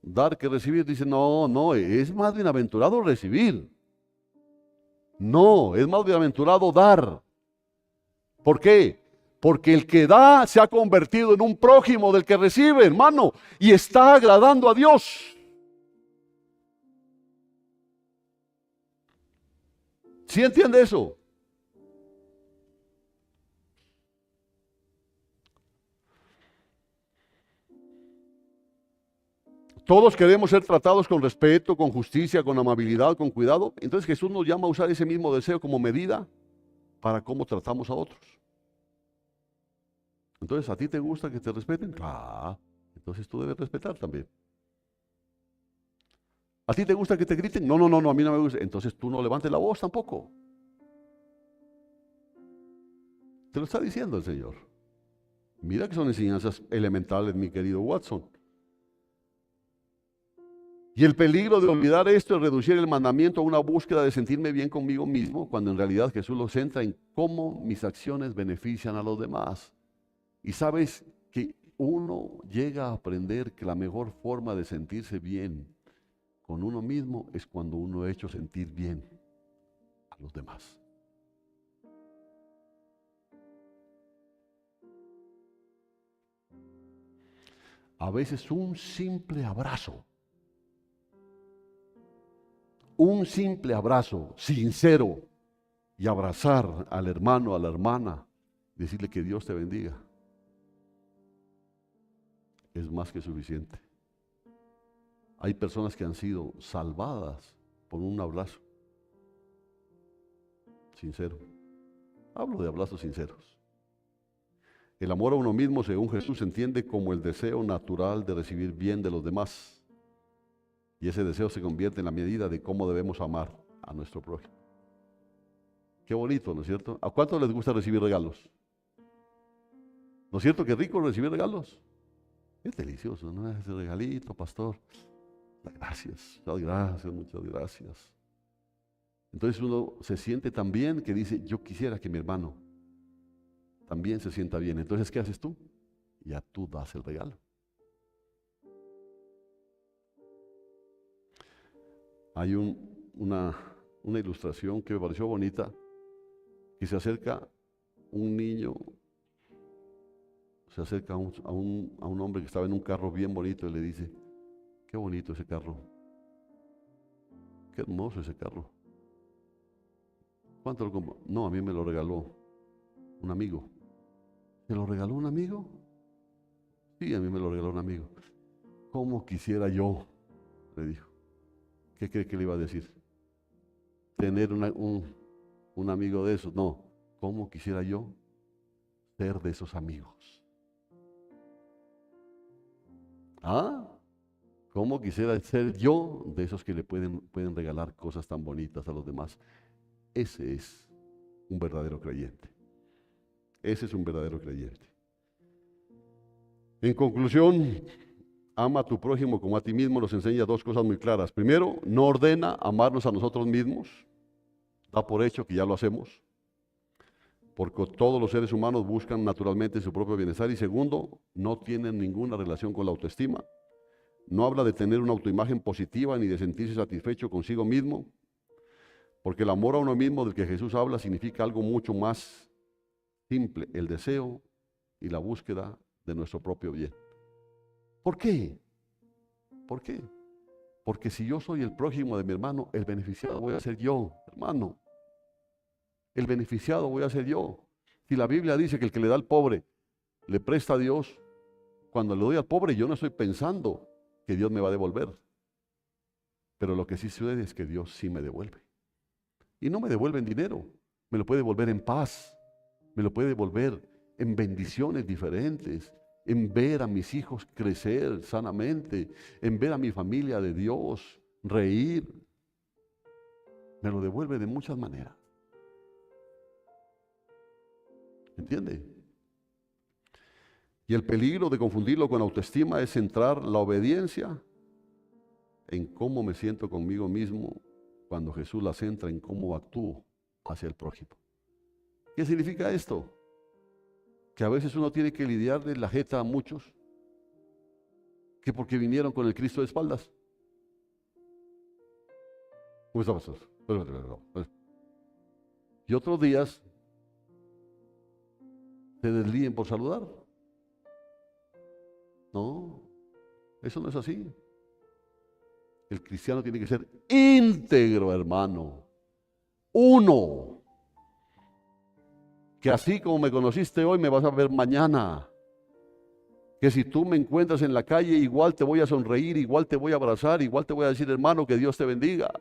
dar que recibir. Dice, no, es más bienaventurado recibir. No, es más bienaventurado dar. ¿Por qué? Porque el que da se ha convertido en un prójimo del que recibe, hermano, y está agradando a Dios. ¿Sí entiende eso? Todos queremos ser tratados con respeto, con justicia, con amabilidad, con cuidado. Entonces Jesús nos llama a usar ese mismo deseo como medida para cómo tratamos a otros. Entonces, ¿a ti te gusta que te respeten? Entonces tú debes respetar también. ¿A ti te gusta que te griten? No, a mí no me gusta. Entonces tú no levantes la voz tampoco. Te lo está diciendo el Señor. Mira que son enseñanzas elementales, mi querido Watson. Y el peligro de olvidar esto es reducir el mandamiento a una búsqueda de sentirme bien conmigo mismo, cuando en realidad Jesús lo centra en cómo mis acciones benefician a los demás. Y sabes que uno llega a aprender que la mejor forma de sentirse bien con uno mismo es cuando uno ha hecho sentir bien a los demás. A veces un simple abrazo sincero y abrazar al hermano, a la hermana, decirle que Dios te bendiga, es más que suficiente. Hay personas que han sido salvadas por un abrazo sincero. Hablo de abrazos sinceros. El amor a uno mismo, según Jesús, se entiende como el deseo natural de recibir bien de los demás. Y ese deseo se convierte en la medida de cómo debemos amar a nuestro prójimo. Qué bonito, ¿no es cierto? ¿A cuántos les gusta recibir regalos? ¿No es cierto que es rico recibir regalos? Es delicioso, ¿no? Ese regalito, pastor. Gracias, muchas gracias. Entonces uno se siente tan bien que dice, yo quisiera que mi hermano también se sienta bien. Entonces, ¿qué haces tú? Ya tú das el regalo. Hay una ilustración que me pareció bonita, que se acerca un niño, se acerca a un hombre que estaba en un carro bien bonito y le dice, qué bonito ese carro, qué hermoso ese carro. ¿Cuánto lo compró? No, a mí me lo regaló un amigo. ¿Se lo regaló un amigo? Sí, a mí me lo regaló un amigo. ¿Cómo quisiera yo? Le dijo. ¿Qué cree que le iba a decir? Tener un amigo de esos. No, ¿cómo quisiera yo ser de esos amigos? ¿Ah? ¿Cómo quisiera ser yo de esos que le pueden regalar cosas tan bonitas a los demás? Ese es un verdadero creyente. Ese es un verdadero creyente. En conclusión, ama a tu prójimo como a ti mismo nos enseña dos cosas muy claras. Primero, no ordena amarnos a nosotros mismos. Da por hecho que ya lo hacemos, porque todos los seres humanos buscan naturalmente su propio bienestar. Y segundo, no tienen ninguna relación con la autoestima. No habla de tener una autoimagen positiva ni de sentirse satisfecho consigo mismo, porque el amor a uno mismo del que Jesús habla significa algo mucho más simple, el deseo y la búsqueda de nuestro propio bien. ¿Por qué? ¿Por qué? Porque si yo soy el prójimo de mi hermano, el beneficiado voy a ser yo, hermano. El beneficiado voy a ser yo. Si la Biblia dice que el que le da al pobre le presta a Dios, cuando le doy al pobre yo no estoy pensando que Dios me va a devolver. Pero lo que sí sucede es que Dios sí me devuelve. Y no me devuelve en dinero, me lo puede devolver en paz, me lo puede devolver en bendiciones diferentes, en ver a mis hijos crecer sanamente, en ver a mi familia de Dios reír. Me lo devuelve de muchas maneras. ¿Entiende? Y el peligro de confundirlo con autoestima es centrar la obediencia en cómo me siento conmigo mismo, cuando Jesús la centra en cómo actúo hacia el prójimo. ¿Qué significa esto? Que a veces uno tiene que lidiarle la jeta a muchos que porque vinieron con el Cristo de espaldas. ¿Cómo está, pastor? Y otros días se deslíen por saludar. No, eso no es así. El cristiano tiene que ser íntegro, hermano. Uno. Que así como me conociste hoy, me vas a ver mañana. Que si tú me encuentras en la calle, igual te voy a sonreír, igual te voy a abrazar, igual te voy a decir, hermano, que Dios te bendiga.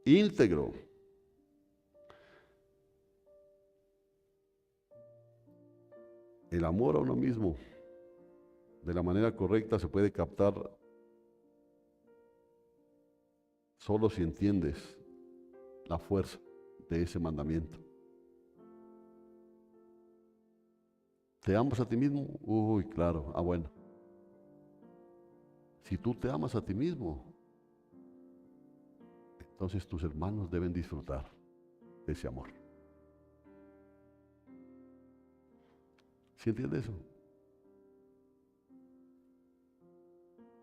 Íntegro. El amor a uno mismo, de la manera correcta, se puede captar solo si entiendes la fuerza de ese mandamiento. ¿Te amas a ti mismo? Uy, claro. Bueno. Si tú te amas a ti mismo, entonces tus hermanos deben disfrutar de ese amor. ¿Sí entiendes eso?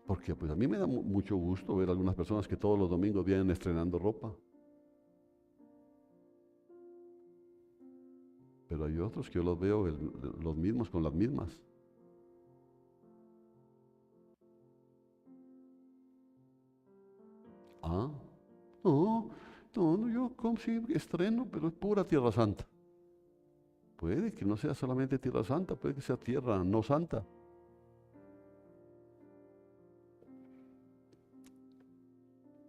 Porque pues a mí me da mucho gusto ver a algunas personas que todos los domingos vienen estrenando ropa. Pero hay otros que yo los veo los mismos con las mismas. Ah, no, yo como si estreno, pero es pura Tierra Santa. Puede que no sea solamente Tierra Santa, puede que sea Tierra no Santa.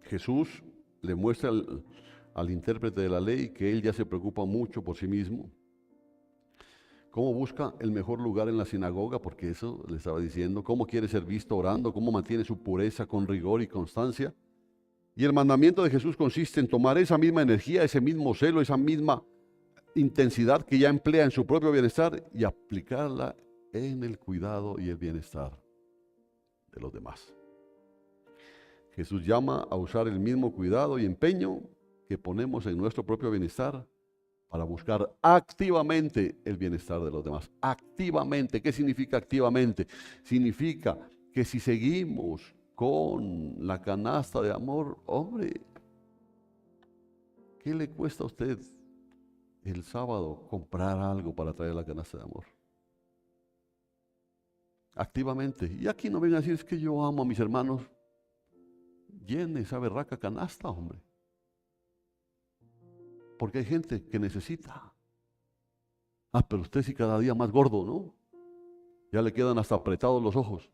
Jesús le muestra al intérprete de la ley que él ya se preocupa mucho por sí mismo. ¿Cómo busca el mejor lugar en la sinagoga? Porque eso le estaba diciendo. ¿Cómo quiere ser visto orando? ¿Cómo mantiene su pureza con rigor y constancia? Y el mandamiento de Jesús consiste en tomar esa misma energía, ese mismo celo, esa misma intensidad que ya emplea en su propio bienestar y aplicarla en el cuidado y el bienestar de los demás. Jesús llama a usar el mismo cuidado y empeño que ponemos en nuestro propio bienestar para buscar activamente el bienestar de los demás. Activamente. ¿Qué significa activamente? Significa que si seguimos con la canasta de amor, hombre, ¿qué le cuesta a usted el sábado comprar algo para traer la canasta de amor? Activamente. Y aquí no vengan a decir, es que yo amo a mis hermanos. llene esa berraca canasta, hombre. Porque hay gente que necesita. Ah, pero usted sí cada día más gordo, ¿no? Ya le quedan hasta apretados los ojos.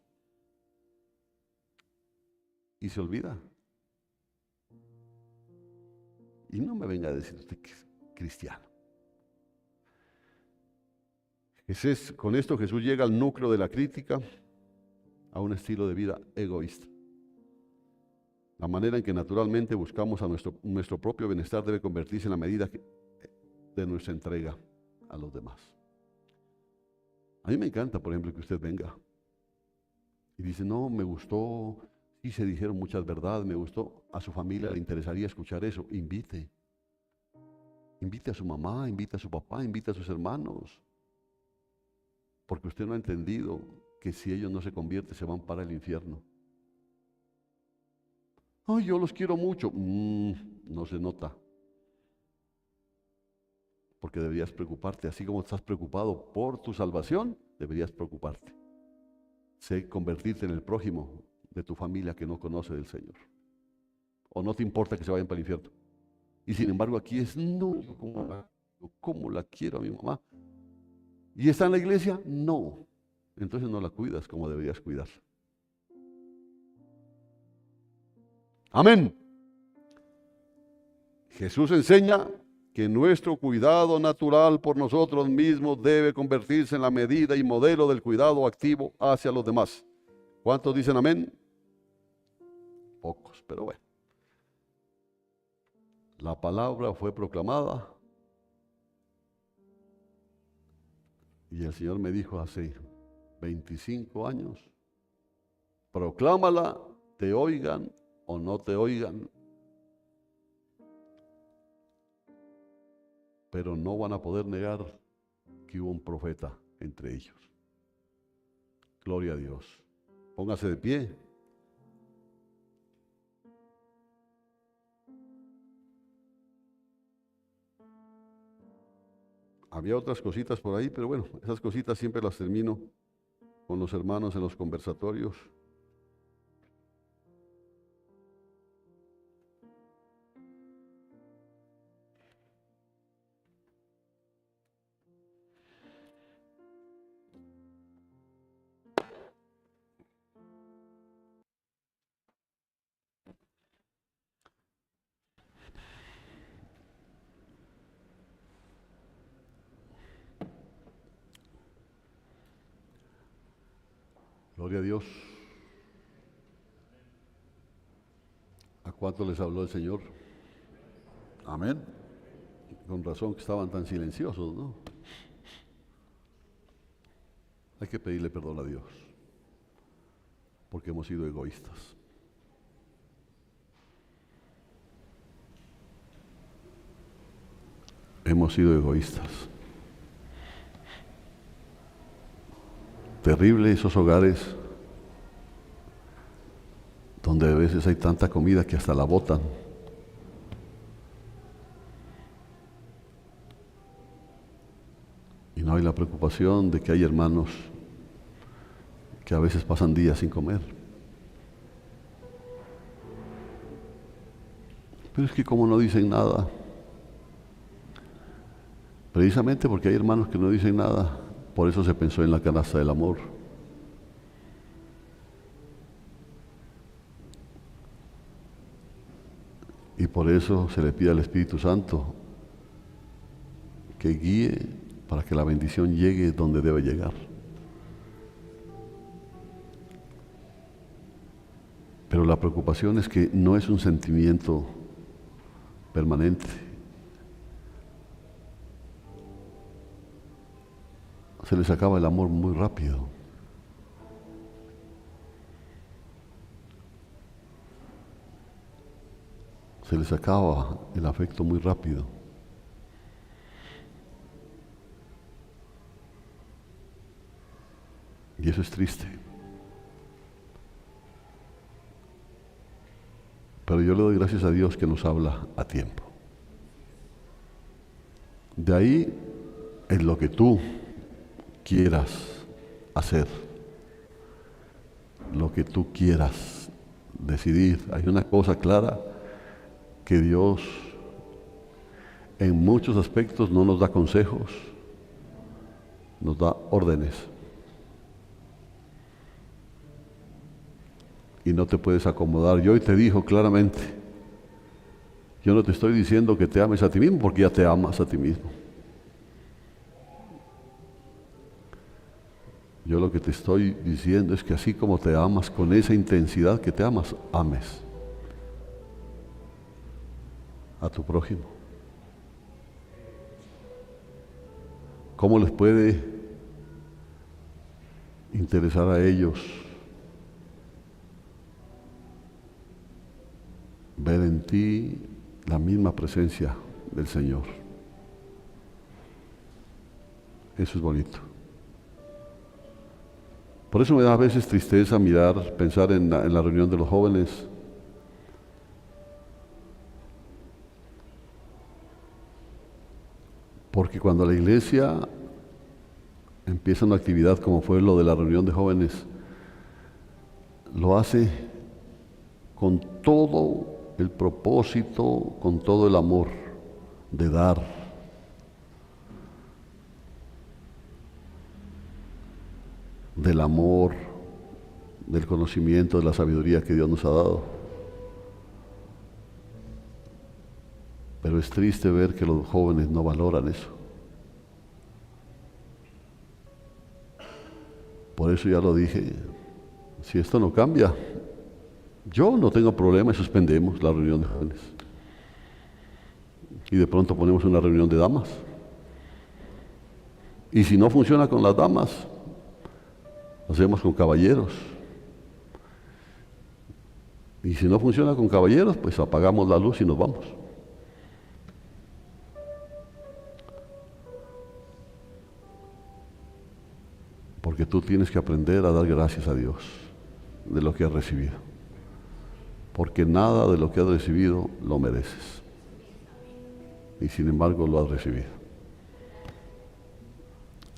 Y se olvida. Y no me venga a decir usted que es cristiano. Con esto Jesús llega al núcleo de la crítica a un estilo de vida egoísta. La manera en que naturalmente buscamos a nuestro propio bienestar debe convertirse en la medida de nuestra entrega a los demás. A mí me encanta, por ejemplo, que usted venga y dice, no, me gustó, sí se dijeron muchas verdades, me gustó, a su familia le interesaría escuchar eso, invite. Invite a su mamá, invite a su papá, invite a sus hermanos. Porque usted no ha entendido que si ellos no se convierten, se van para el infierno. Ay, yo los quiero mucho. No se nota. Porque deberías preocuparte, así como estás preocupado por tu salvación, deberías preocuparte. Convertirte en el prójimo de tu familia que no conoce del Señor. O no te importa que se vayan para el infierno. Y sin embargo aquí es, no, ¿cómo la quiero a mi mamá? ¿Y está en la iglesia? No. Entonces no la cuidas como deberías cuidar. Amén. Jesús enseña que nuestro cuidado natural por nosotros mismos debe convertirse en la medida y modelo del cuidado activo hacia los demás. ¿Cuántos dicen amén? Pocos, pero bueno. La palabra fue proclamada y el Señor me dijo hace 25 años, proclámala, te oigan o no te oigan, pero no van a poder negar que hubo un profeta entre ellos. Gloria a Dios. Póngase de pie. Había otras cositas por ahí, pero bueno, esas cositas siempre las termino con los hermanos en los conversatorios. Gloria a Dios. ¿A cuánto les habló el Señor? Amén. Con razón que estaban tan silenciosos, ¿no? Hay que pedirle perdón a Dios, porque hemos sido egoístas. Hemos sido egoístas. Terrible esos hogares donde a veces hay tanta comida que hasta la botan. Y no hay la preocupación de que hay hermanos que a veces pasan días sin comer. Pero es que como no dicen nada, precisamente porque hay hermanos que no dicen nada, por eso se pensó en la canasta del amor. Y por eso se le pide al Espíritu Santo que guíe para que la bendición llegue donde debe llegar. Pero la preocupación es que no es un sentimiento permanente. Se les acaba el amor muy rápido. Se les acaba el afecto muy rápido. Y eso es triste. Pero yo le doy gracias a Dios que nos habla a tiempo. De ahí es lo que tú quieras hacer, lo que tú quieras decidir. Hay una cosa clara, que Dios en muchos aspectos no nos da consejos, nos da órdenes. Y no te puedes acomodar. Yo hoy te dijo claramente, yo no te estoy diciendo que te ames a ti mismo, porque ya te amas a ti mismo. Yo lo que te estoy diciendo es que así como te amas, con esa intensidad que te amas, ames a tu prójimo. ¿Cómo les puede interesar a ellos ver en ti la misma presencia del Señor? Eso es bonito. Por eso me da a veces tristeza pensar en la reunión de los jóvenes. Porque cuando la iglesia empieza una actividad como fue lo de la reunión de jóvenes, lo hace con todo el propósito, con todo el amor de dar. Del amor, del conocimiento, de la sabiduría que Dios nos ha dado. Pero es triste ver que los jóvenes no valoran eso. Por eso ya lo dije, si esto no cambia, yo no tengo problema y suspendemos la reunión de jóvenes. Y de pronto ponemos una reunión de damas. Y si no funciona con las damas, hacemos con caballeros. Y si no funciona con caballeros, pues apagamos la luz y nos vamos. Porque tú tienes que aprender a dar gracias a Dios de lo que has recibido. Porque nada de lo que has recibido lo mereces. Y sin embargo lo has recibido.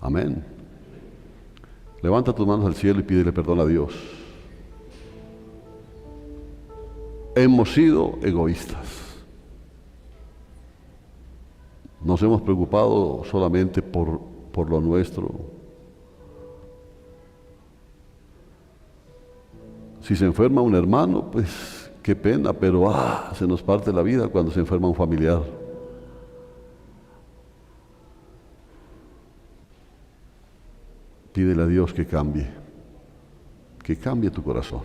Amén. Levanta tus manos al cielo y pídele perdón a Dios. Hemos sido egoístas. Nos hemos preocupado solamente por lo nuestro. Si se enferma un hermano, pues qué pena, pero se nos parte la vida cuando se enferma un familiar. Pídele a Dios que cambie tu corazón.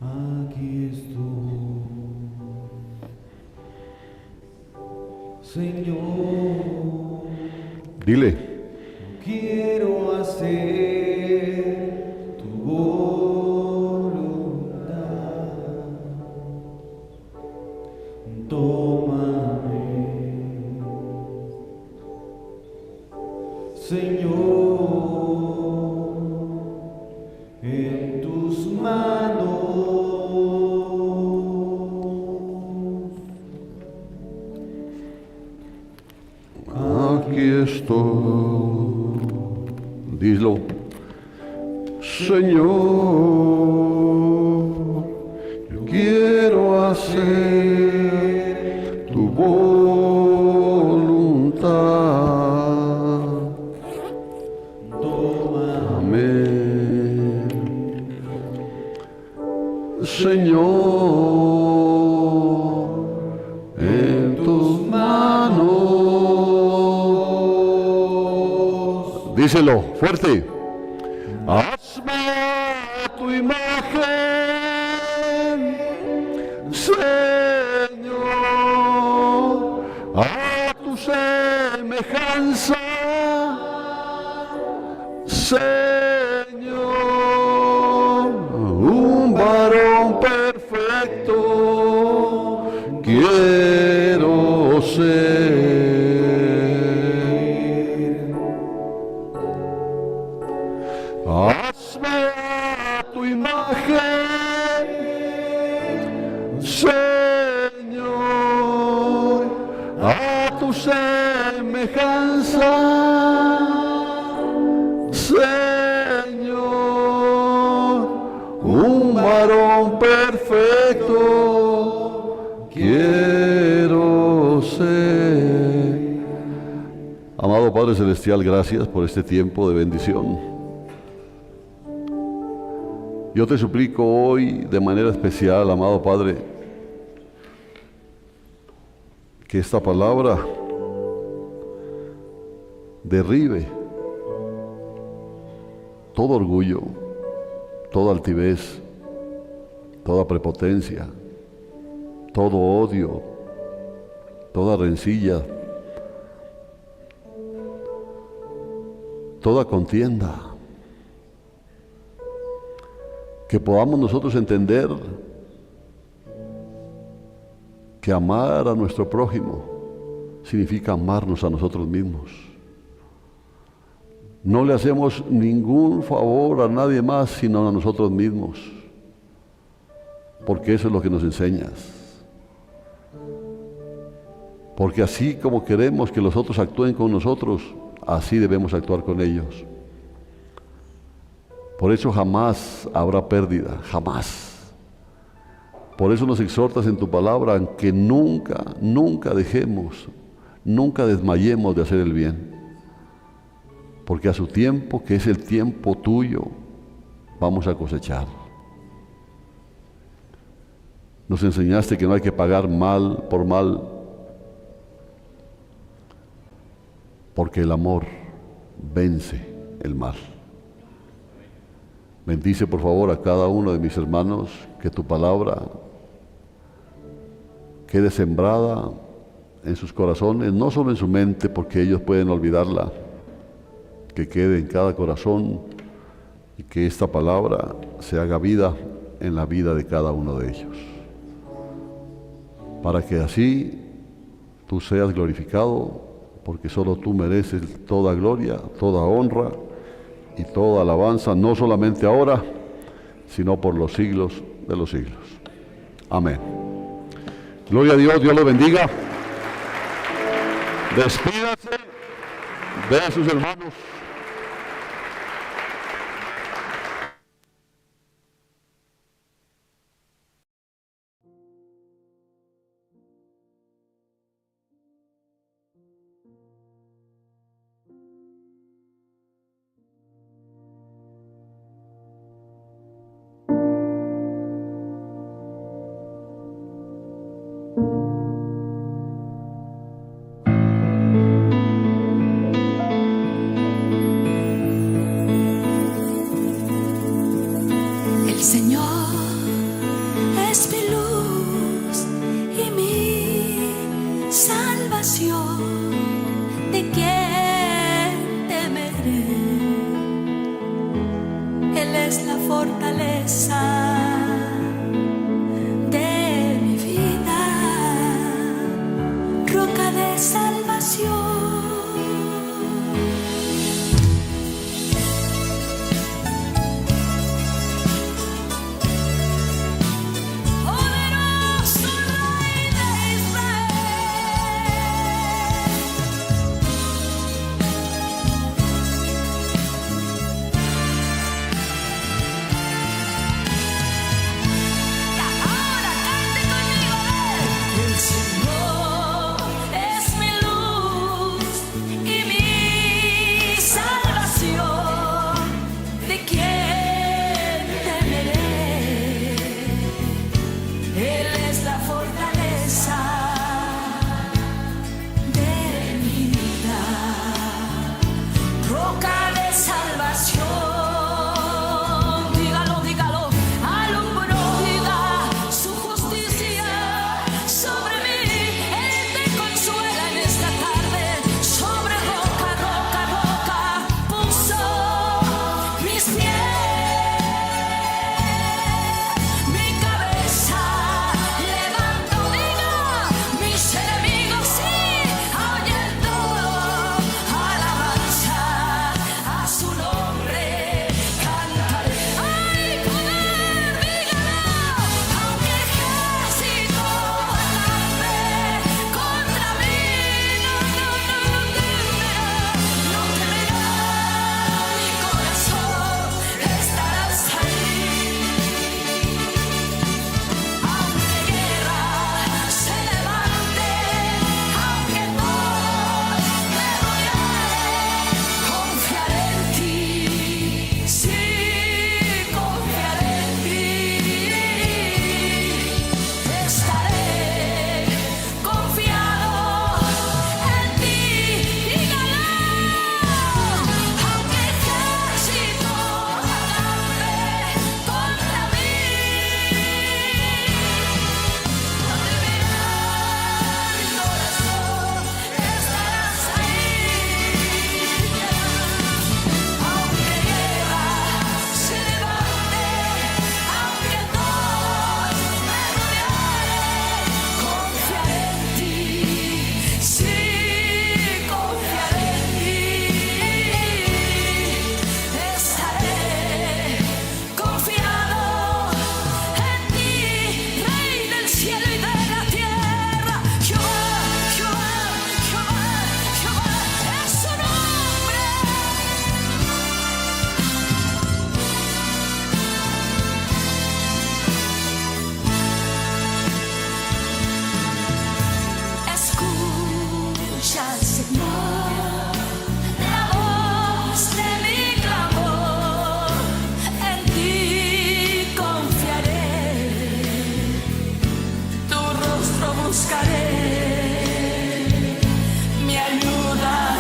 Aquí estoy, Señor. Dile. Quiero hacer tu voluntad. Tómame, Señor, en tus manos. Aquí estoy. Dilo. Señor, yo quiero hacer tu voluntad. Amén. Señor, en tus manos. Díselo fuerte. Hazme a tu imagen, Señor, a tu semejanza, Señor, un varón perfecto quiero ser. Hazme a tu imagen, Señor, a tu semejanza, Señor, varón perfecto quiero ser. Amado Padre Celestial, gracias por este tiempo de bendición. Yo te suplico hoy de manera especial, amado Padre, que esta palabra derribe todo orgullo, toda altivez, toda prepotencia, todo odio, toda rencilla, toda contienda. Que podamos nosotros entender que amar a nuestro prójimo significa amarnos a nosotros mismos. No le hacemos ningún favor a nadie más sino a nosotros mismos, porque eso es lo que nos enseñas. Porque así como queremos que los otros actúen con nosotros, así debemos actuar con ellos. Por eso jamás habrá pérdida, jamás. Por eso nos exhortas en tu palabra que nunca dejemos, nunca desmayemos de hacer el bien. Porque a su tiempo, que es el tiempo tuyo, vamos a cosechar. Nos enseñaste que no hay que pagar mal por mal, porque el amor vence el mal. Bendice por favor a cada uno de mis hermanos, que tu palabra quede sembrada en sus corazones, no solo en su mente, porque ellos pueden olvidarla, que quede en cada corazón y que esta palabra se haga vida en la vida de cada uno de ellos, para que así tú seas glorificado, porque solo tú mereces toda gloria, toda honra y toda alabanza, no solamente ahora, sino por los siglos de los siglos. Amén. Gloria a Dios, Dios los bendiga. Despídase de sus hermanos.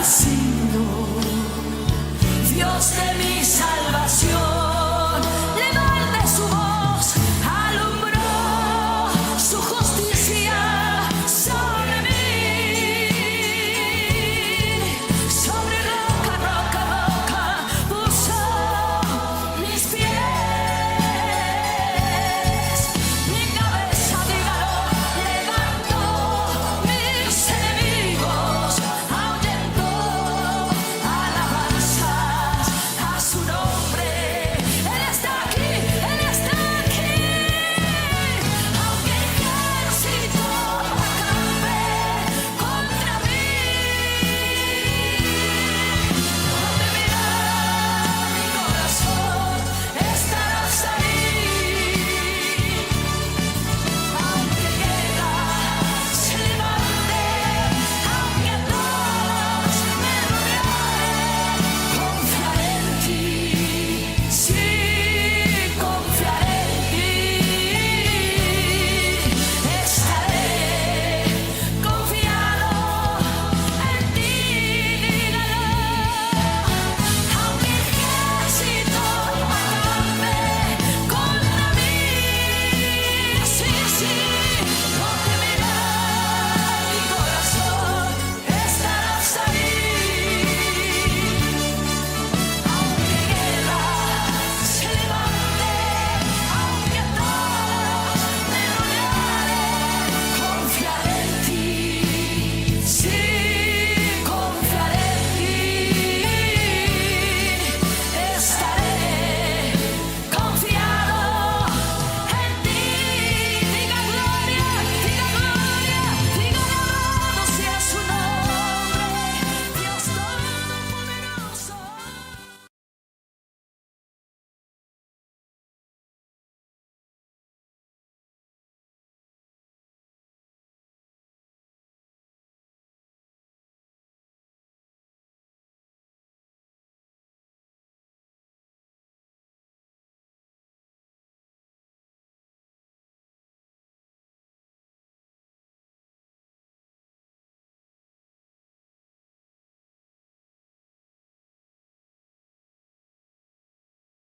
así.